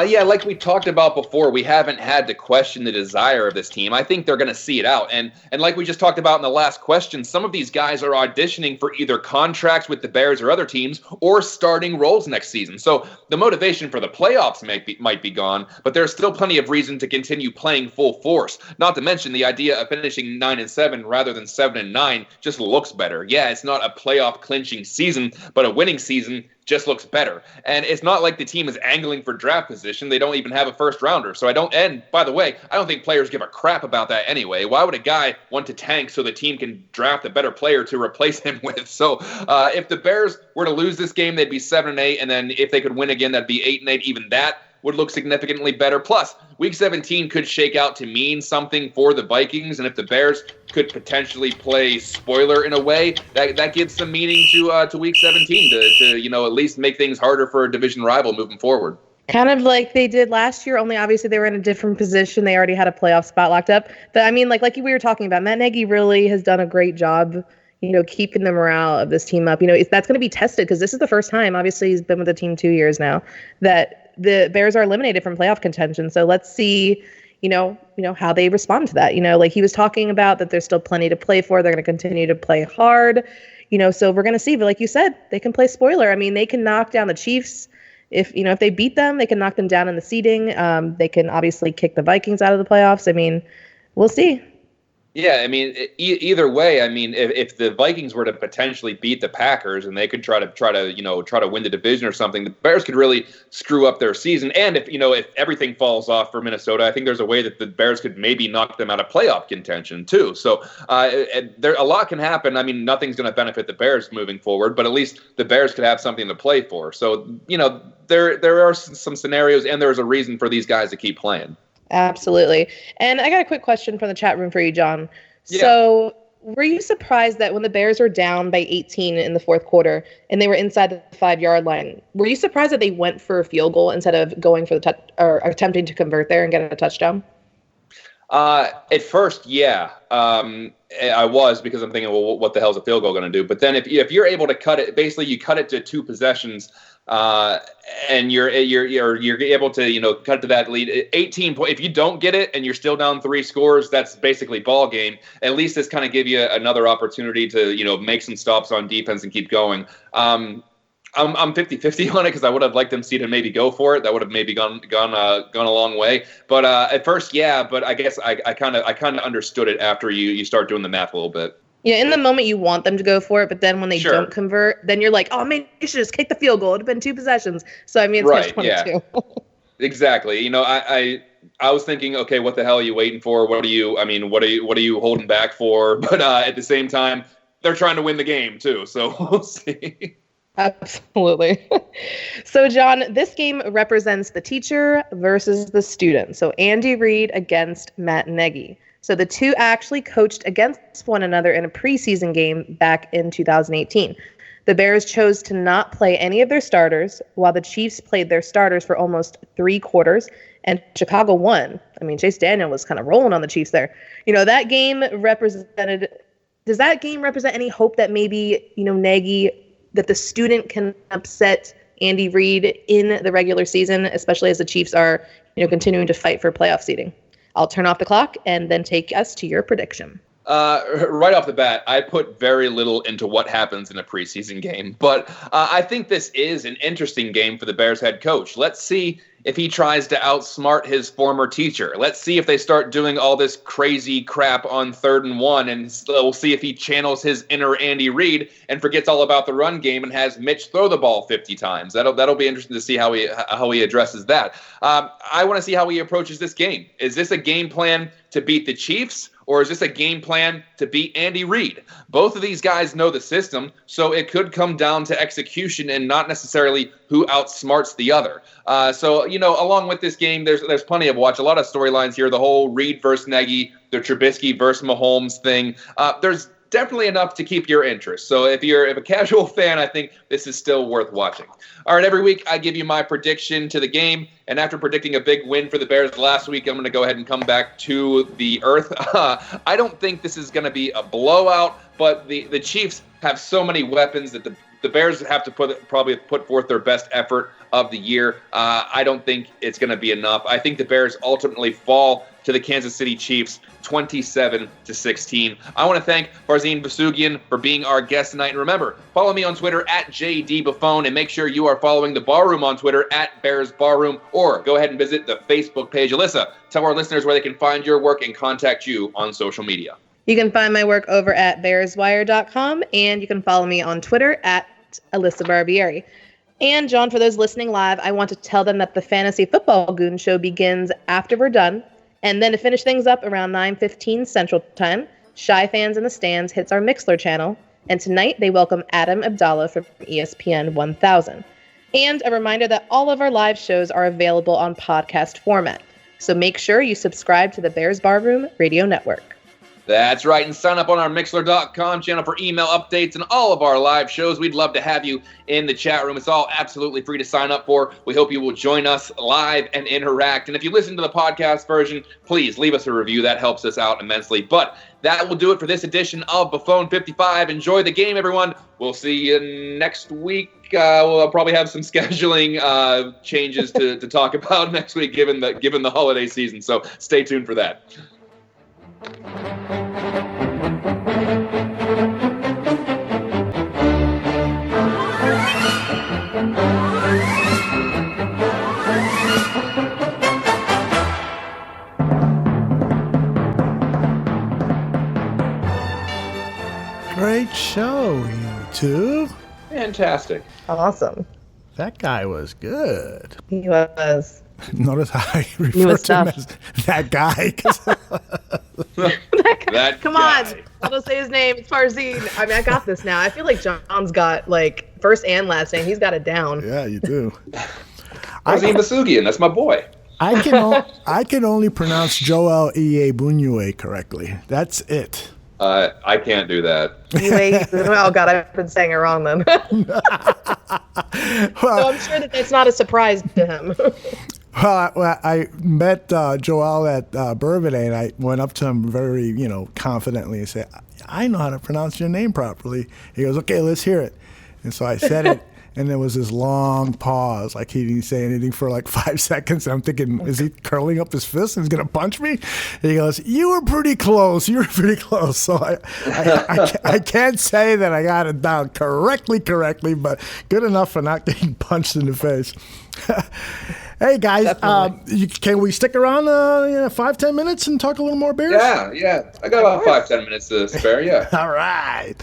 Yeah, like we talked about before, we haven't had to question the desire of this team. I think they're going to see it out. And like we just talked about in the last question, some of these guys are auditioning for either contracts with the Bears or other teams or starting roles next season. So the motivation for the playoffs might be gone, but there's still plenty of reason to continue playing full force. Not to mention the idea of finishing 9-7 rather than 7-9 just looks better. Yeah, it's not a playoff clinching season, but a winning season just looks better. And it's not like the team is angling for draft position. They don't even have a first rounder. And by the way, I don't think players give a crap about that anyway. Why would a guy want to tank so the team can draft a better player to replace him with? So if the Bears were to lose this game, they'd be 7-8. And then if they could win again, that'd be 8-8. Even that would look significantly better. Plus, Week 17 could shake out to mean something for the Vikings, and if the Bears could potentially play spoiler in a way, that gives some meaning to Week 17 to at least make things harder for a division rival moving forward. Kind of like they did last year, only obviously they were in a different position. They already had a playoff spot locked up. But I mean, like we were talking about, Matt Nagy really has done a great job keeping the morale of this team up. That's going to be tested because this is the first time, obviously he's been with the team 2 years now, that the Bears are eliminated from playoff contention. So let's see, how they respond to that. Like he was talking about that there's still plenty to play for. They're going to continue to play hard, so we're going to see. But like you said, they can play spoiler. I mean, they can knock down the Chiefs. If they beat them, they can knock them down in the seeding. They can obviously kick the Vikings out of the playoffs. I mean, we'll see. Yeah, I mean, either way, I mean, if the Vikings were to potentially beat the Packers and they could try to win the division or something, the Bears could really screw up their season. And if everything falls off for Minnesota, I think there's a way that the Bears could maybe knock them out of playoff contention too. So a lot can happen. I mean, nothing's going to benefit the Bears moving forward, but at least the Bears could have something to play for. So there are some scenarios, and there's a reason for these guys to keep playing. Absolutely. And I got a quick question from the chat room for you, John. Yeah. So were you surprised that when the Bears were down by 18 in the fourth quarter and they were inside the 5-yard line, were you surprised that they went for a field goal instead of going for the or attempting to convert there and get a touchdown? At first, yeah. I was, because I'm thinking, well, what the hell is a field goal going to do? But then if you're able to cut it, basically you cut it to 2 possessions, and you're able to cut to that lead. 18 points. If you don't get it and you're still down 3 scores, that's basically ball game. At least this kind of give you another opportunity to make some stops on defense and keep going. I'm 50-50 on it because I would have liked them see to maybe go for it. That would have maybe gone a long way. But at first, yeah. But I guess I kind of understood it after you start doing the math a little bit. Yeah, in the moment you want them to go for it, but then when they don't convert, then you're like, oh man, you should just kick the field goal. It'd have been 2 possessions. So I mean, it's right, 22. Yeah. Exactly. I was thinking, okay, what the hell are you waiting for? What are you holding back for? But at the same time, they're trying to win the game too. So we'll see. Absolutely. So, John, this game represents the teacher versus the student. So Andy Reid against Matt Nagy. So the two actually coached against one another in a preseason game back in 2018. The Bears chose to not play any of their starters, while the Chiefs played their starters for almost 3 quarters, and Chicago won. I mean, Chase Daniel was kind of rolling on the Chiefs there. That game represented – does that game represent any hope that maybe, Nagy – that the student can upset Andy Reid in the regular season, especially as the Chiefs are, continuing to fight for playoff seeding? I'll turn off the clock and then take us to your prediction. Right off the bat, I put very little into what happens in a preseason game, but I think this is an interesting game for the Bears head coach. Let's see if he tries to outsmart his former teacher. Let's see if they start doing all this crazy crap on 3rd and 1, and we'll see if he channels his inner Andy Reid and forgets all about the run game and has Mitch throw the ball 50 times. That'll be interesting to see how he addresses that. I want to see how he approaches this game. Is this a game plan to beat the Chiefs? Or is this a game plan to beat Andy Reid? Both of these guys know the system, so it could come down to execution and not necessarily who outsmarts the other. So, along with this game, there's plenty of watch. A lot of storylines here. The whole Reid versus Nagy, the Trubisky versus Mahomes thing. There's definitely enough to keep your interest. So if you're a casual fan, I think this is still worth watching. All right, every week I give you my prediction to the game, and after predicting a big win for the Bears last week, I'm going to go ahead and come back to the earth. I don't think this is going to be a blowout, but the Chiefs have so many weapons that the Bears have to probably put forth their best effort of the year. I don't think it's going to be enough. I think the Bears ultimately fall to the Kansas City Chiefs 27-16. I want to thank Farzin Vousoughian for being our guest tonight. And remember, follow me on Twitter at JD Buffone, and make sure you are following the Barroom on Twitter at Bears Barroom, or go ahead and visit the Facebook page. Alyssa, tell our listeners where they can find your work and contact you on social media. You can find my work over at bearswire.com, and you can follow me on Twitter at Alyssa Barbieri. And John, for those listening live, I want to tell them that the Fantasy Football Goon Show begins after we're done. And then to finish things up around 9:15 Central Time, Shy Fans in the Stands hits our Mixlr channel. And tonight they welcome Adam Abdallah from ESPN 1000. And a reminder that all of our live shows are available on podcast format. So make sure you subscribe to the Bears Barroom Radio Network. That's right, and sign up on our Mixlr.com channel for email updates and all of our live shows. We'd love to have you in the chat room. It's all absolutely free to sign up for. We hope you will join us live and interact. And if you listen to the podcast version, please leave us a review. That helps us out immensely. But that will do it for this edition of Buffone 55. Enjoy the game, everyone. We'll see you next week. We'll probably have some scheduling changes to talk about next week, given the holiday season. So stay tuned for that. Great show, you two. Fantastic. Awesome. That guy was good. He was. Notice how I refer to him as that guy. That guy. That Come guy. on. I'll just say his name. It's Farzin. I mean, I got this now. I feel like John's got, first and last name. He's got it down. Yeah, you do. Farzin Vousoughian, that's my boy. I can only pronounce Joel Iyiegbuniwe correctly. That's it. I can't do that. Oh, God, I've been saying it wrong then. So I'm sure that that's not a surprise to him. Well, I met Joel at Bourbonnais, and I went up to him very, confidently and said, I know how to pronounce your name properly. He goes, okay, let's hear it. And so I said it, and there was this long pause, like he didn't say anything for 5 seconds. And I'm thinking, is he curling up his fist and he's going to punch me? And he goes, you were pretty close. So I can't say that I got it down correctly, but good enough for not getting punched in the face. Hey, guys, can we stick around 5-10 minutes and talk a little more Bears? Yeah. I got about 5-10 minutes to spare, yeah. All right.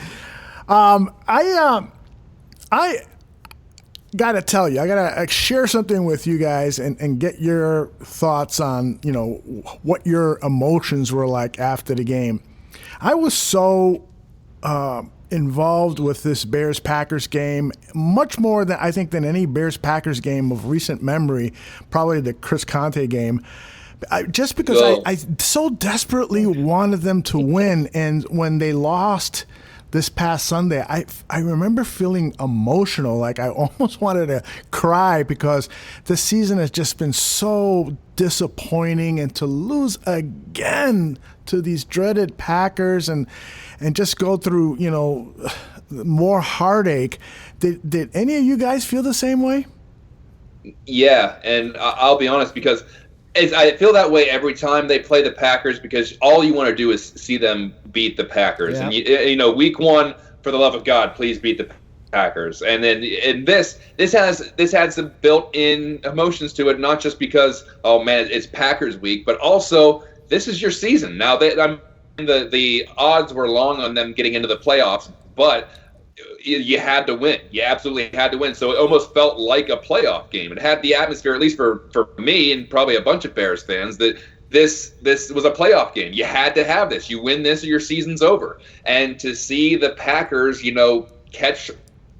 I got to tell you, I got to share something with you guys and get your thoughts on, what your emotions were like after the game. I was so involved with this Bears-Packers game, much more than I think than any Bears-Packers game of recent memory, probably the Chris Conte game. Just because I so desperately wanted them to win, and when they lost this past Sunday, I remember feeling emotional, like I almost wanted to cry because this season has just been so disappointing, and to lose again to these dreaded Packers and just go through, more heartache. Did any of you guys feel the same way? Yeah, and I'll be honest, because I feel that way every time they play the Packers because all you want to do is see them beat the Packers. Yeah. And week one, for the love of God, please beat the Packers. And then this has some built-in emotions to it, not just because it's Packers week, but also this is your season. Now the odds were long on them getting into the playoffs, but you had to win. You absolutely had to win. So it almost felt like a playoff game. It had the atmosphere, at least for me and probably a bunch of Bears fans, that this was a playoff game. You had to have this. You win this or your season's over. And to see the Packers, catch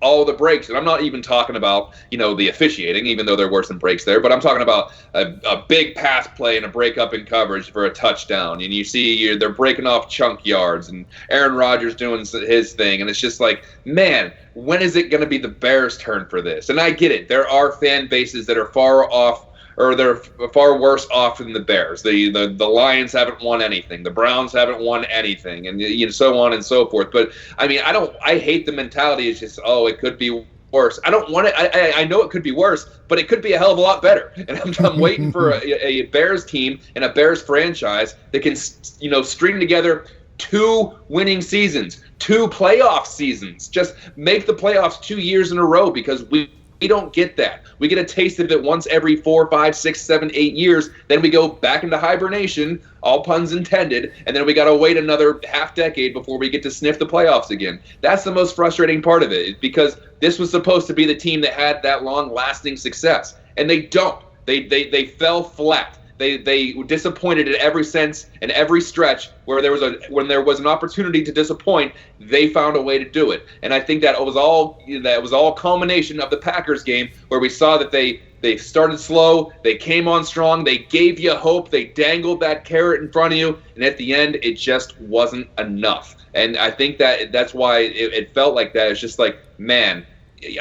all the breaks, and I'm not even talking about, the officiating, even though there were some breaks there, but I'm talking about a big pass play and a break up in coverage for a touchdown. And you see they're breaking off chunk yards and Aaron Rodgers doing his thing. And it's just like, man, when is it going to be the Bears' turn for this? And I get it. There are fan bases that are far off, or they're far worse off than the Bears. The Lions haven't won anything. The Browns haven't won anything, and so on and so forth. But I mean, I hate the mentality. It's just, it could be worse. I don't want it. I know it could be worse, but it could be a hell of a lot better. And I'm waiting for a Bears team and a Bears franchise that can, string together 2 winning seasons, 2 playoff seasons. Just make the playoffs 2 years in a row, because we don't get that. We get a taste of it once every 4, 5, 6, 7, 8 years. Then we go back into hibernation, all puns intended, and then we got to wait another half decade before we get to sniff the playoffs again. That's the most frustrating part of it, because this was supposed to be the team that had that long-lasting success, and they don't. They fell flat. They were disappointed at every sense and every stretch where when there was an opportunity to disappoint, they found a way to do it. And I think that was all culmination of the Packers game, where we saw that they started slow, they came on strong, they gave you hope, they dangled that carrot in front of you, and at the end it just wasn't enough. And I think that's why it felt like that. It's just like, man,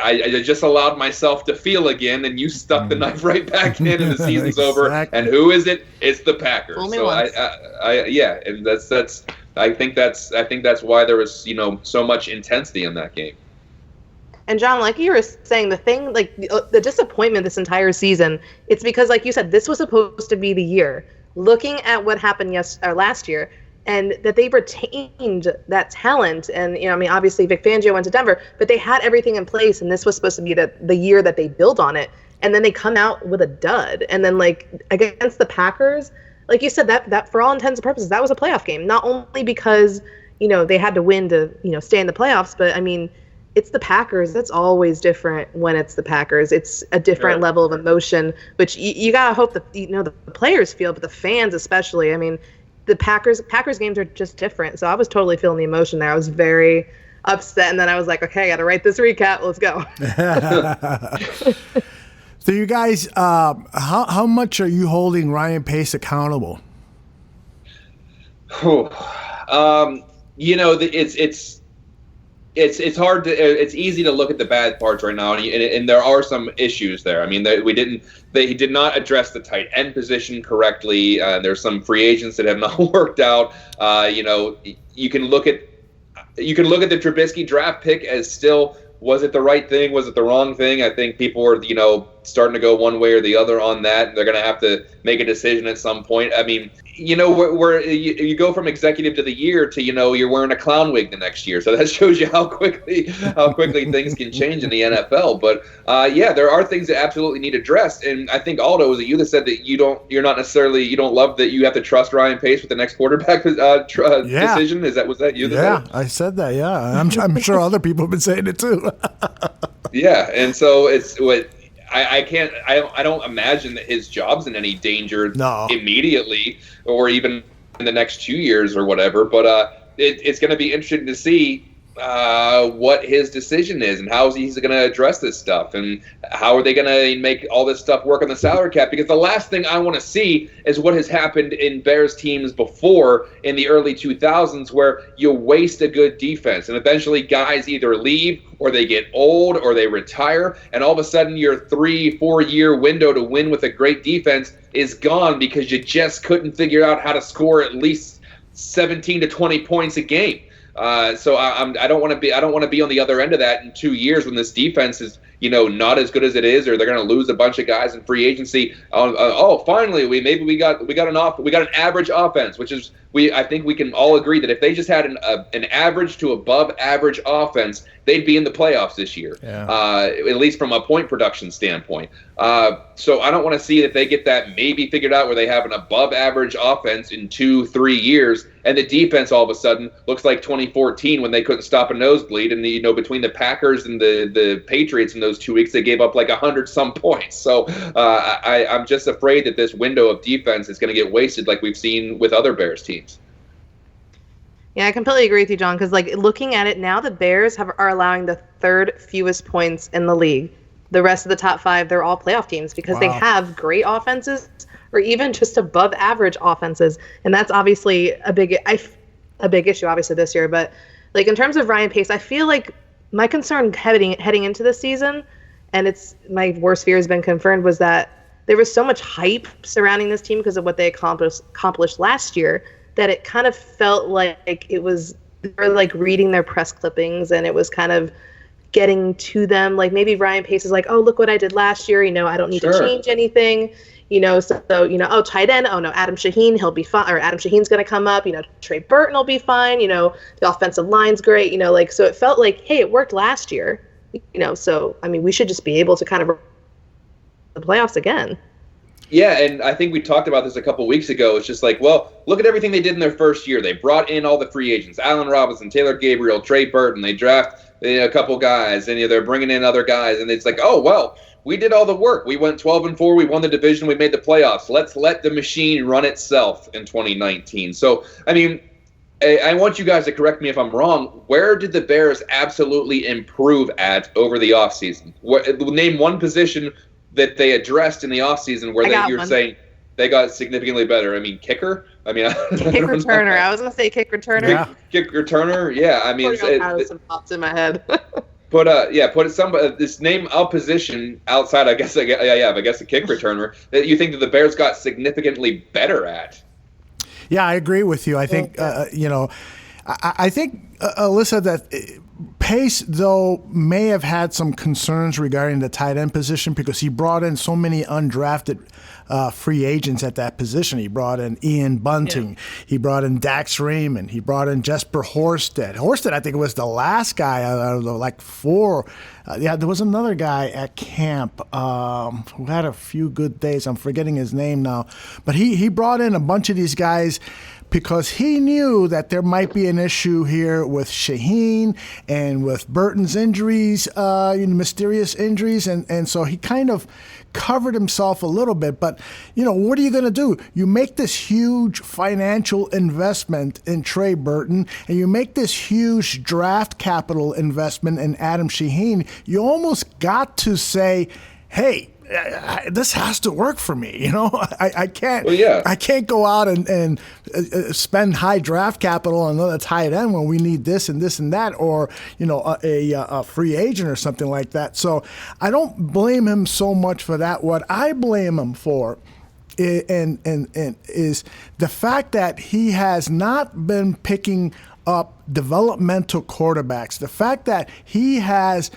I just allowed myself to feel again, and you stuck the knife right back in, and the season's over. And who is it? It's the Packers. Only so once. and that's. I think that's why there was so much intensity in that game. And John, like you were saying, the thing, like the disappointment this entire season, it's because, like you said, this was supposed to be the year. Looking at what happened last year, and that they retained that talent. And, obviously Vic Fangio went to Denver, but they had everything in place, and this was supposed to be the year that they build on it. And then they come out with a dud. And then, like, against the Packers, like you said, that for all intents and purposes, that was a playoff game. Not only because, they had to win to, stay in the playoffs, but, I mean, it's the Packers. That's always different when it's the Packers. It's a different level of emotion, which you got to hope that, the players feel, but the fans especially. I mean, the Packers games are just different. So I was totally feeling the emotion there. I was very upset, and then I was like, okay, I got to write this recap. Let's go. So you guys, how much are you holding Ryan Pace accountable? It's hard to. It's easy to look at the bad parts right now, and there are some issues there. I mean, he did not address the tight end position correctly. There's some free agents that have not worked out. You can look at the Trubisky draft pick as still, was it the right thing? Was it the wrong thing? I think people are starting to go one way or the other on that. They're going to have to make a decision at some point. I mean, where you go from executive to the year to you're wearing a clown wig the next year. So that shows you how quickly things can change in the NFL. But there are things that absolutely need addressed. And I think, Aldo, was it you that said that you don't love that you have to trust Ryan Pace with the next quarterback decision? Was that you? Yeah, I said that. Yeah, I'm sure other people have been saying it too. Yeah, and so it's what. I don't imagine that his job's in any danger immediately, or even in the next 2 years or whatever. But it's going to be interesting to see what his decision is and how he's going to address this stuff, and how are they going to make all this stuff work on the salary cap. Because the last thing I want to see is what has happened in Bears teams before in the early 2000s, where you waste a good defense and eventually guys either leave or they get old or they retire, and all of a sudden your 3-4 year window to win with a great defense is gone because you just couldn't figure out how to score at least 17 to 20 points a game. So I don't want to be on the other end of that in 2 years when this defense not as good as it is, or they're going to lose a bunch of guys in free agency. Finally, we got an average offense, which is I think we can all agree that if they just had an average to above average offense, they'd be in the playoffs this year, at least from a point production standpoint. So I don't want to see that they get that maybe figured out where they have an above average offense in 2-3 years, and the defense all of a sudden looks like 2014 when they couldn't stop a nosebleed, and between the Packers and the Patriots in those 2 weeks, they gave up like 100-some points. So I'm just afraid that this window of defense is going to get wasted like we've seen with other Bears teams. Yeah, I completely agree with you, John, because looking at it now, the Bears are allowing the third fewest points in the league. The rest of the top 5, they're all playoff teams because they have great offenses or even just above average offenses. And that's obviously a big issue, obviously, this year. But in terms of Ryan Pace, I feel like my concern heading into this season, and my worst fear has been confirmed, was that there was so much hype surrounding this team because of what they accomplished last year, that it kind of felt like they were reading their press clippings and it was kind of getting to them. Maybe Ryan Pace is like, oh, look what I did last year. I don't need to change anything. Tight end. Oh no, Adam Shaheen, he'll be fine. Or Adam Shaheen's going to come up. Trey Burton will be fine. The offensive line's great. So it felt like, hey, it worked last year. So we should just be able to kind of the playoffs again. Yeah, and I think we talked about this a couple weeks ago. It's just look at everything they did in their first year. They brought in all the free agents: Allen Robinson, Taylor Gabriel, Trey Burton. They draft a couple guys, and they're bringing in other guys. And it's we did all the work. We went 12-4. We won the division. We made the playoffs. Let's let the machine run itself in 2019. So, I want you guys to correct me if I'm wrong. Where did the Bears absolutely improve at over the offseason? Name one position that they addressed in the offseason where you're saying they got significantly better. Kicker? Kick returner. I was going to say kick returner. Yeah. Kick returner? Yeah. Some pops in my head. This name a position outside, I guess a kick returner that you think that the Bears got significantly better at. Yeah, I agree with you. I think, I think, Alyssa, that Pace, though, may have had some concerns regarding the tight end position because he brought in so many undrafted free agents at that position. He brought in Ian Bunting. Yeah. He brought in Dax Raymond. He brought in Jesper Horsted. Horsted, I think, was the last guy out of the 4. There was another guy at camp who had a few good days. I'm forgetting his name now. But he brought in a bunch of these guys because he knew that there might be an issue here with Shaheen and with Burton's injuries, mysterious injuries. And so he kind of covered himself a little bit. But, what are you going to do? You make this huge financial investment in Trey Burton, and you make this huge draft capital investment in Adam Shaheen. You almost got to say, hey, this has to work for me. I can't. Well, yeah. I can't go out and spend high draft capital on another tight end when we need this and this and that, or a free agent or something like that. So I don't blame him so much for that. What I blame him for is the fact that he has not been picking up developmental quarterbacks. The fact that he has.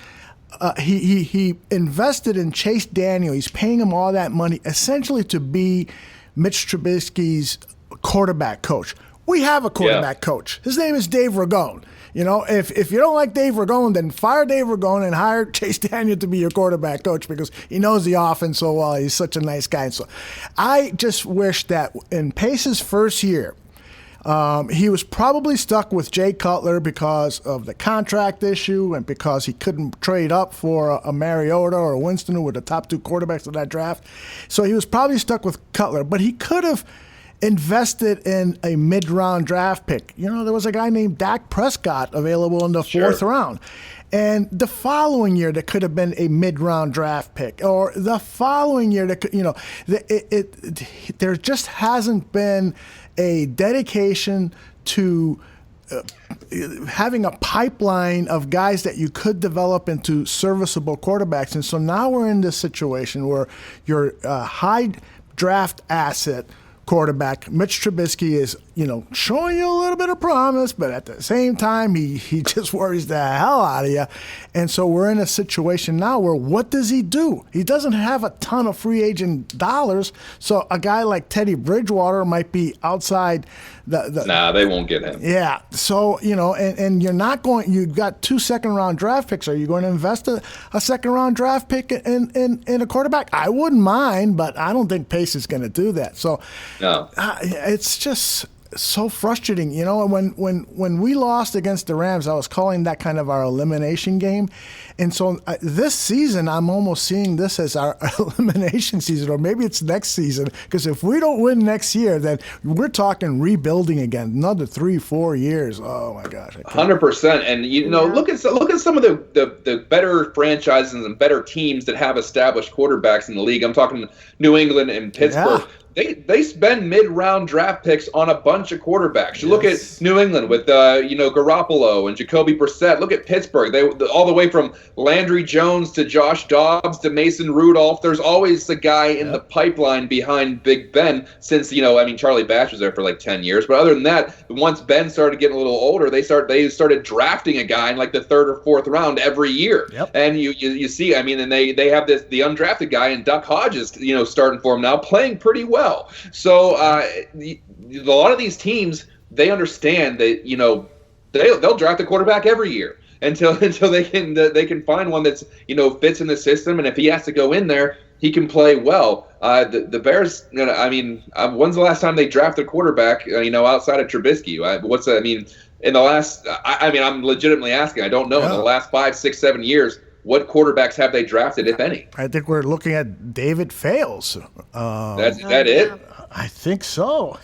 He invested in Chase Daniel. He's paying him all that money essentially to be Mitch Trubisky's quarterback coach. We have a quarterback coach. His name is Dave Ragone. If you don't like Dave Ragone, then fire Dave Ragone and hire Chase Daniel to be your quarterback coach because he knows the offense so well. He's such a nice guy. So I just wish that in Pace's first year, he was probably stuck with Jay Cutler because of the contract issue and because he couldn't trade up for a Mariota or a Winston, who were the top 2 quarterbacks of that draft. So he was probably stuck with Cutler, but he could have invested in a mid-round draft pick. There was a guy named Dak Prescott available in the 4th round. And the following year, there could have been a mid-round draft pick. Or the following year, there just hasn't been a dedication to having a pipeline of guys that you could develop into serviceable quarterbacks. And so now we're in this situation where your high draft asset quarterback. Mitch Trubisky is, showing you a little bit of promise, but at the same time, he just worries the hell out of you. And so we're in a situation now where what does he do? He doesn't have a ton of free agent dollars, so a guy like Teddy Bridgewater might be outside the Nah, they won't get him. Yeah. So, and you're not going, you've got 2 second-round draft picks. Are you going to invest a second-round draft pick in a quarterback? I wouldn't mind, but I don't think Pace is going to do that. So No. It's just so frustrating. When we lost against the Rams, I was calling that kind of our elimination game. And so this season, I'm almost seeing this as our elimination season, or maybe it's next season, because if we don't win next year, then we're talking rebuilding again, another 3-4 years. Oh my gosh. 100%. And look at some of the better franchises and better teams that have established quarterbacks in the league. I'm talking New England and Pittsburgh. Yeah. They spend mid-round draft picks on a bunch of quarterbacks. You look at New England with Garoppolo and Jacoby Brissett. Look at Pittsburgh. All the way from Landry Jones to Josh Dobbs to Mason Rudolph. There's always a guy in the pipeline behind Big Ben. Since Charlie Batch was there for like 10 years. But other than that, once Ben started getting a little older, they started drafting a guy in like the 3rd or 4th round every year. Yep. And you see, and they have the undrafted guy and Duck Hodges, starting for him now, playing pretty well. So a lot of these teams, they understand that they'll draft a quarterback every year until they can find one that's fits in the system, and if he has to go in there, he can play well. The Bears, when's the last time they drafted a quarterback? Outside of Trubisky, in the last, I'm legitimately asking. I don't know. In the last 5, 6, 7 years. What quarterbacks have they drafted, if any? I think we're looking at David Fales. Is that it? I think so.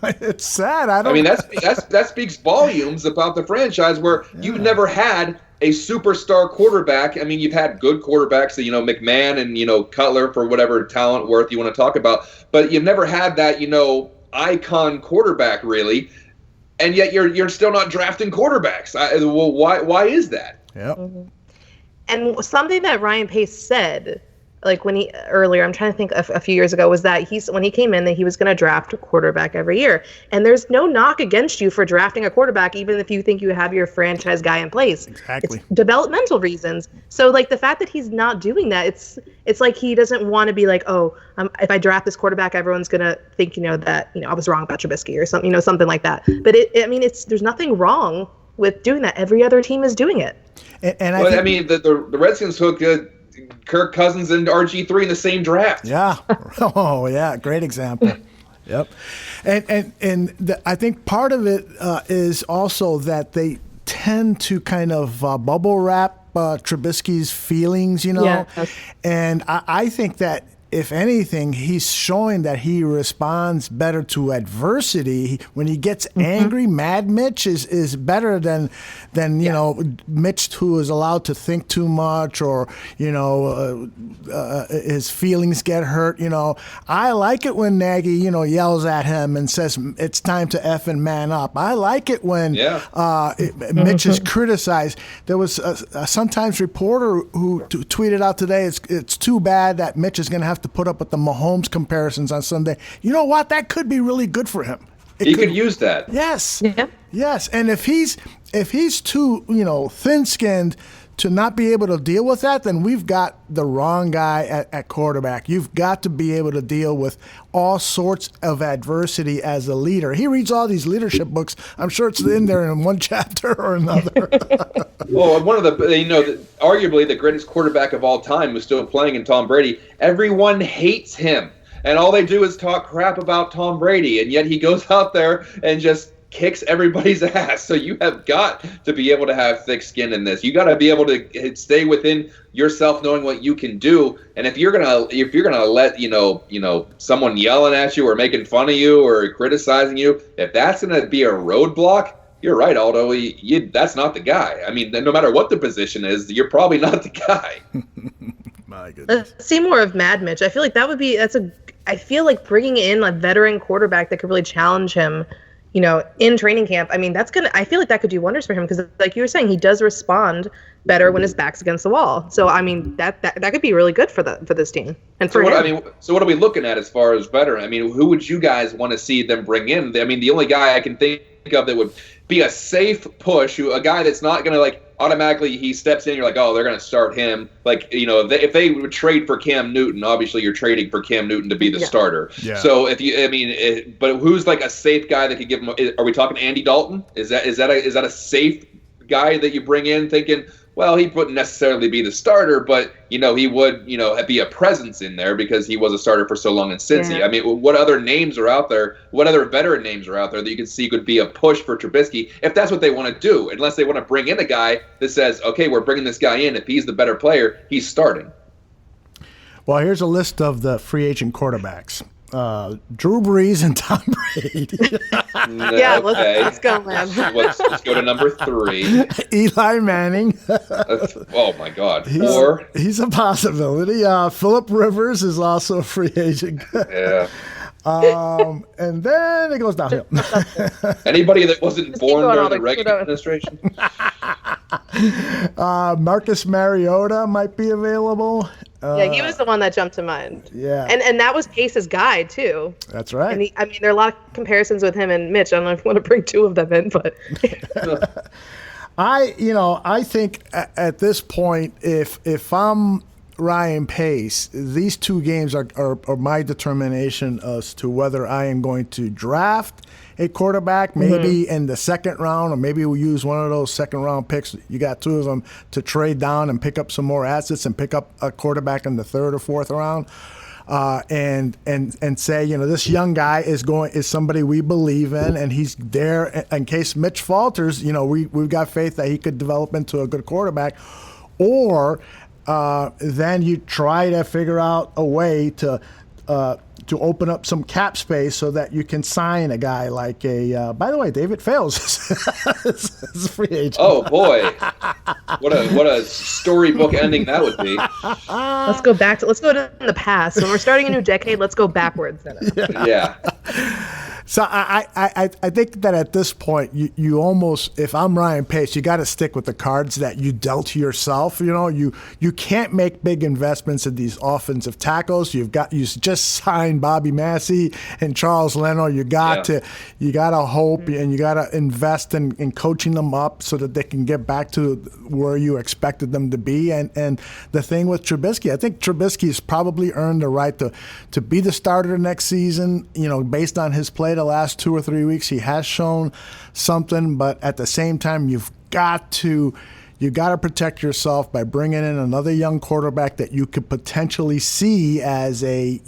It's sad. That speaks volumes about the franchise where you've never had a superstar quarterback. You've had good quarterbacks, McMahon and Cutler, for whatever talent worth you want to talk about, but you've never had that icon quarterback really, and yet you're still not drafting quarterbacks. Why is that? Yep. Mm-hmm. And something that Ryan Pace said, like earlier, I'm trying to think a few years ago, was that when he came in, that he was going to draft a quarterback every year. And there's no knock against you for drafting a quarterback, even if you think you have your franchise guy in place. Exactly. It's developmental reasons. So like the fact that he's not doing that, it's like he doesn't want to be like, if I draft this quarterback, everyone's going to think, that, I was wrong about Trubisky or something, something like that. But there's nothing wrong with doing that. Every other team is doing it. And the Redskins took Kirk Cousins and RG3 in the same draft. Yeah. Oh, yeah. Great example. Yep. And I think part of it is also that they tend to kind of bubble wrap Trubisky's feelings, Yes. And I think that, if anything, he's showing that he responds better to adversity. When he gets angry, Mad Mitch is better than Mitch, who is allowed to think too much, or his feelings get hurt. I like it when Nagy yells at him and says it's time to effing man up. I like it when Mitch is criticized. There was a Sun-Times reporter who tweeted out today, it's too bad that Mitch is going to have to put up with the Mahomes comparisons on Sunday. You know what? That could be really good for him. He could use that. Yes. Yeah. Yes. And if he's too, thin-skinned to not be able to deal with that, then we've got the wrong guy at quarterback. You've got to be able to deal with all sorts of adversity as a leader. He reads all these leadership books. I'm sure it's in there in one chapter or another. Well, one of the, arguably the greatest quarterback of all time who's still playing in Tom Brady. Everyone hates him. And all they do is talk crap about Tom Brady. And yet he goes out there and just kicks everybody's ass. So you have got to be able to have thick skin in this. You got to be able to stay within yourself, knowing what you can do. And if you're gonna let someone yelling at you or making fun of you or criticizing you, if that's gonna be a roadblock, you're right, Aldo. That's not the guy. No matter what the position is, you're probably not the guy. My goodness. Let's see more of Mad Mitch. I feel like I feel like bringing in a veteran quarterback that could really challenge him, in training camp, I mean, I feel like that could do wonders for him because, like you were saying, he does respond better when his back's against the wall. So, I mean, that could be really good for this team and for him. So what are we looking at as far as veteran? I mean, who would you guys want to see them bring in? I mean, the only guy I can think of that would be a safe push, a guy that's not going to, like, automatically he steps in, you're like, oh, they're going to start him. Like, if they would trade for Cam Newton, obviously you're trading for Cam Newton to be the starter. Yeah. So but who's like a safe guy that could give him? Are we talking Andy Dalton? Is that a safe guy that you bring in thinking, well, he wouldn't necessarily be the starter, but he would be a presence in there because he was a starter for so long in Cincy. Yeah. I mean, what other names are out there? What other veteran names are out there that you can see could be a push for Trubisky if that's what they want to do? Unless they want to bring in a guy that says, okay, we're bringing this guy in. If he's the better player, he's starting. Well, here's a list of the free agent quarterbacks. Drew Brees and Tom Brady. Yeah, let's go, man. Let's go to number 3. Eli Manning. Oh my God. He's a possibility. Phillip Rivers is also a free agent. Yeah. And then it goes downhill. Anybody that wasn't born during the Reagan administration? Marcus Mariota might be available. Yeah, he was the one that jumped to mind. Yeah. And that was Pace's guy, too. That's right. And there are a lot of comparisons with him and Mitch. I don't know if you want to bring 2 of them in, but... I think at this point, if I'm Ryan Pace, these 2 games are my determination as to whether I am going to draft a quarterback, maybe in the second round, or maybe we'll use one of those second-round picks. You got 2 of them to trade down and pick up some more assets and pick up a quarterback in the 3rd or 4th round, and say, this young guy is somebody we believe in, and he's there in case Mitch falters. We've got faith that he could develop into a good quarterback, or then you try to figure out a way to open up some cap space so that you can sign a guy like by the way, David Fales is a free agent. Oh boy, what a storybook ending that would be. Let's go to the past. When we're starting a new decade, let's go backwards. Yeah. So I think that at this point, you almost, if I'm Ryan Pace, you got to stick with the cards that you dealt to yourself. You can't make big investments in these offensive tackles. You just signed Bobby Massey and Charles Leno. You got to hope and you got to invest in coaching them up so that they can get back to where you expected them to be. And the thing with Trubisky, I think Trubisky's probably earned the right to be the starter next season. Based on his play the last 2 or 3 weeks, he has shown something, but at the same time, you've got to protect yourself by bringing in another young quarterback that you could potentially see as a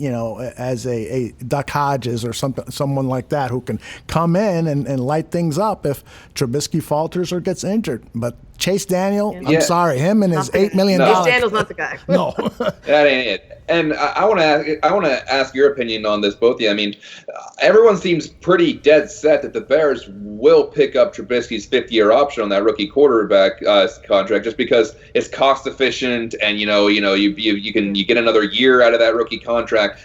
Duck Hodges or someone like that who can come in and light things up if Trubisky falters or gets injured. But Chase Daniel, I'm sorry, him and his $8 million. Chase Daniel's not the guy. No, that ain't it. And I want to ask your opinion on this, both of you. I mean, everyone seems pretty dead set that the Bears will pick up Trubisky's 5th-year option on that rookie quarterback contract, just because it's cost efficient, and you get another year out of that rookie contract.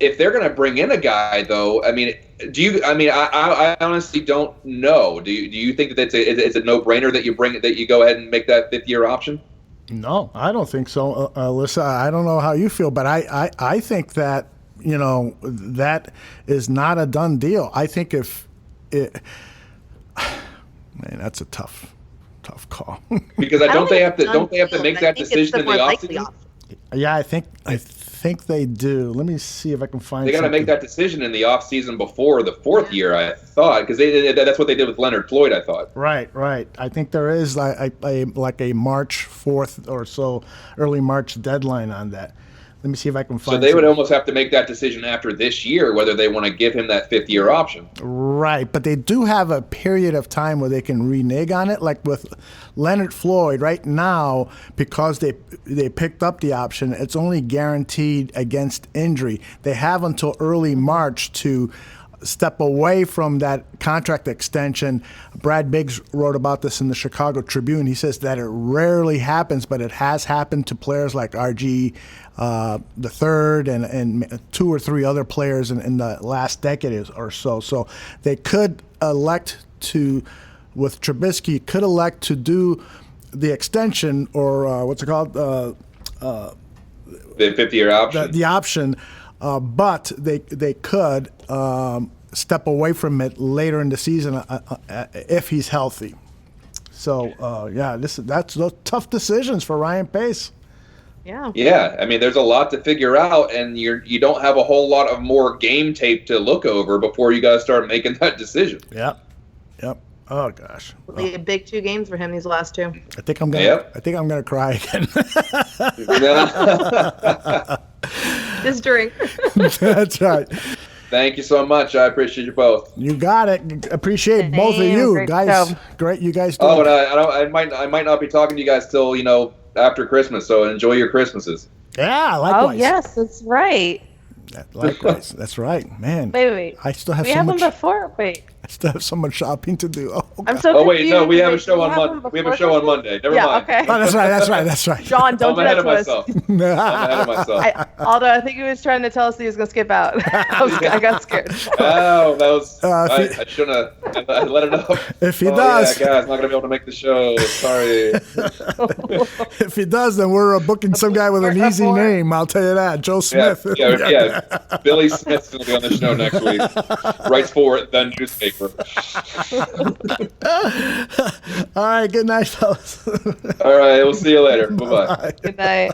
If they're going to bring in a guy, though, I mean, I honestly don't know. Do you think that it's a no-brainer that you go ahead and make that 5th-year option? No, I don't think so, Alyssa. I don't know how you feel, but I think that that is not a done deal. I think that's a tough call. Because don't they have to make that decision in the offseason? Yeah, I think they do. Let me see if I can find. They got to make that decision in the offseason before the 4th year, I thought, because that's what they did with Leonard Floyd, I thought. Right. I think there is like a March 4th or so, early March deadline on that. Let me see if I can find. So they would almost have to make that decision after this year, whether they want to give him that 5th-year option. Right, but they do have a period of time where they can renege on it. Like with Leonard Floyd, right now, because they picked up the option, it's only guaranteed against injury. They have until early March to step away from that contract extension. Brad Biggs wrote about this in the Chicago Tribune. He says that it rarely happens, but it has happened to players like RG the third and 2 or 3 other players in the last decade or so. So they could elect to, with Trubisky, could elect to do the extension or what's it called? The 50-year option. The option, but they could step away from it later in the season if he's healthy. So that's those tough decisions for Ryan Pace. Yeah. Yeah, I mean, there's a lot to figure out, and you don't have a whole lot of more game tape to look over before you got to start making that decision. Yep. Oh gosh. A big 2 games for him these last 2. I think I'm gonna cry again. Just drink. That's right. Thank you so much. I appreciate you both. You got it. Appreciate both of you great guys. show. Great, you guys. Oh, and I might not be talking to you guys till after Christmas. So enjoy your Christmases. Yeah, likewise. Oh yes, that's right. Likewise, that's right, man. Wait. I still have we so have much. them before. Wait. I still have so much shopping to do. Oh, I'm God. so Oh wait, no, confused. we have a Wait, show do on you have Monday. them We have a before show on Christmas? Monday. Never Yeah. mind. Okay. Oh, that's right. John, don't I'm do ahead that of to us. myself. I'm ahead of myself. Although I think he was trying to tell us he was going to skip out. I got scared. Oh, that was. If I shouldn't have. I let him know. If he Oh, does, yeah, guys, not gonna be able to make the show. Sorry. if he does, then we're booking some guy with an easy name. I'll tell you that, Joe Smith. Yeah. Billy Smith's gonna be on the show next week. Writes for the newspaper. All right. Good night, fellas. All right, we'll see you later. Bye bye. Good night.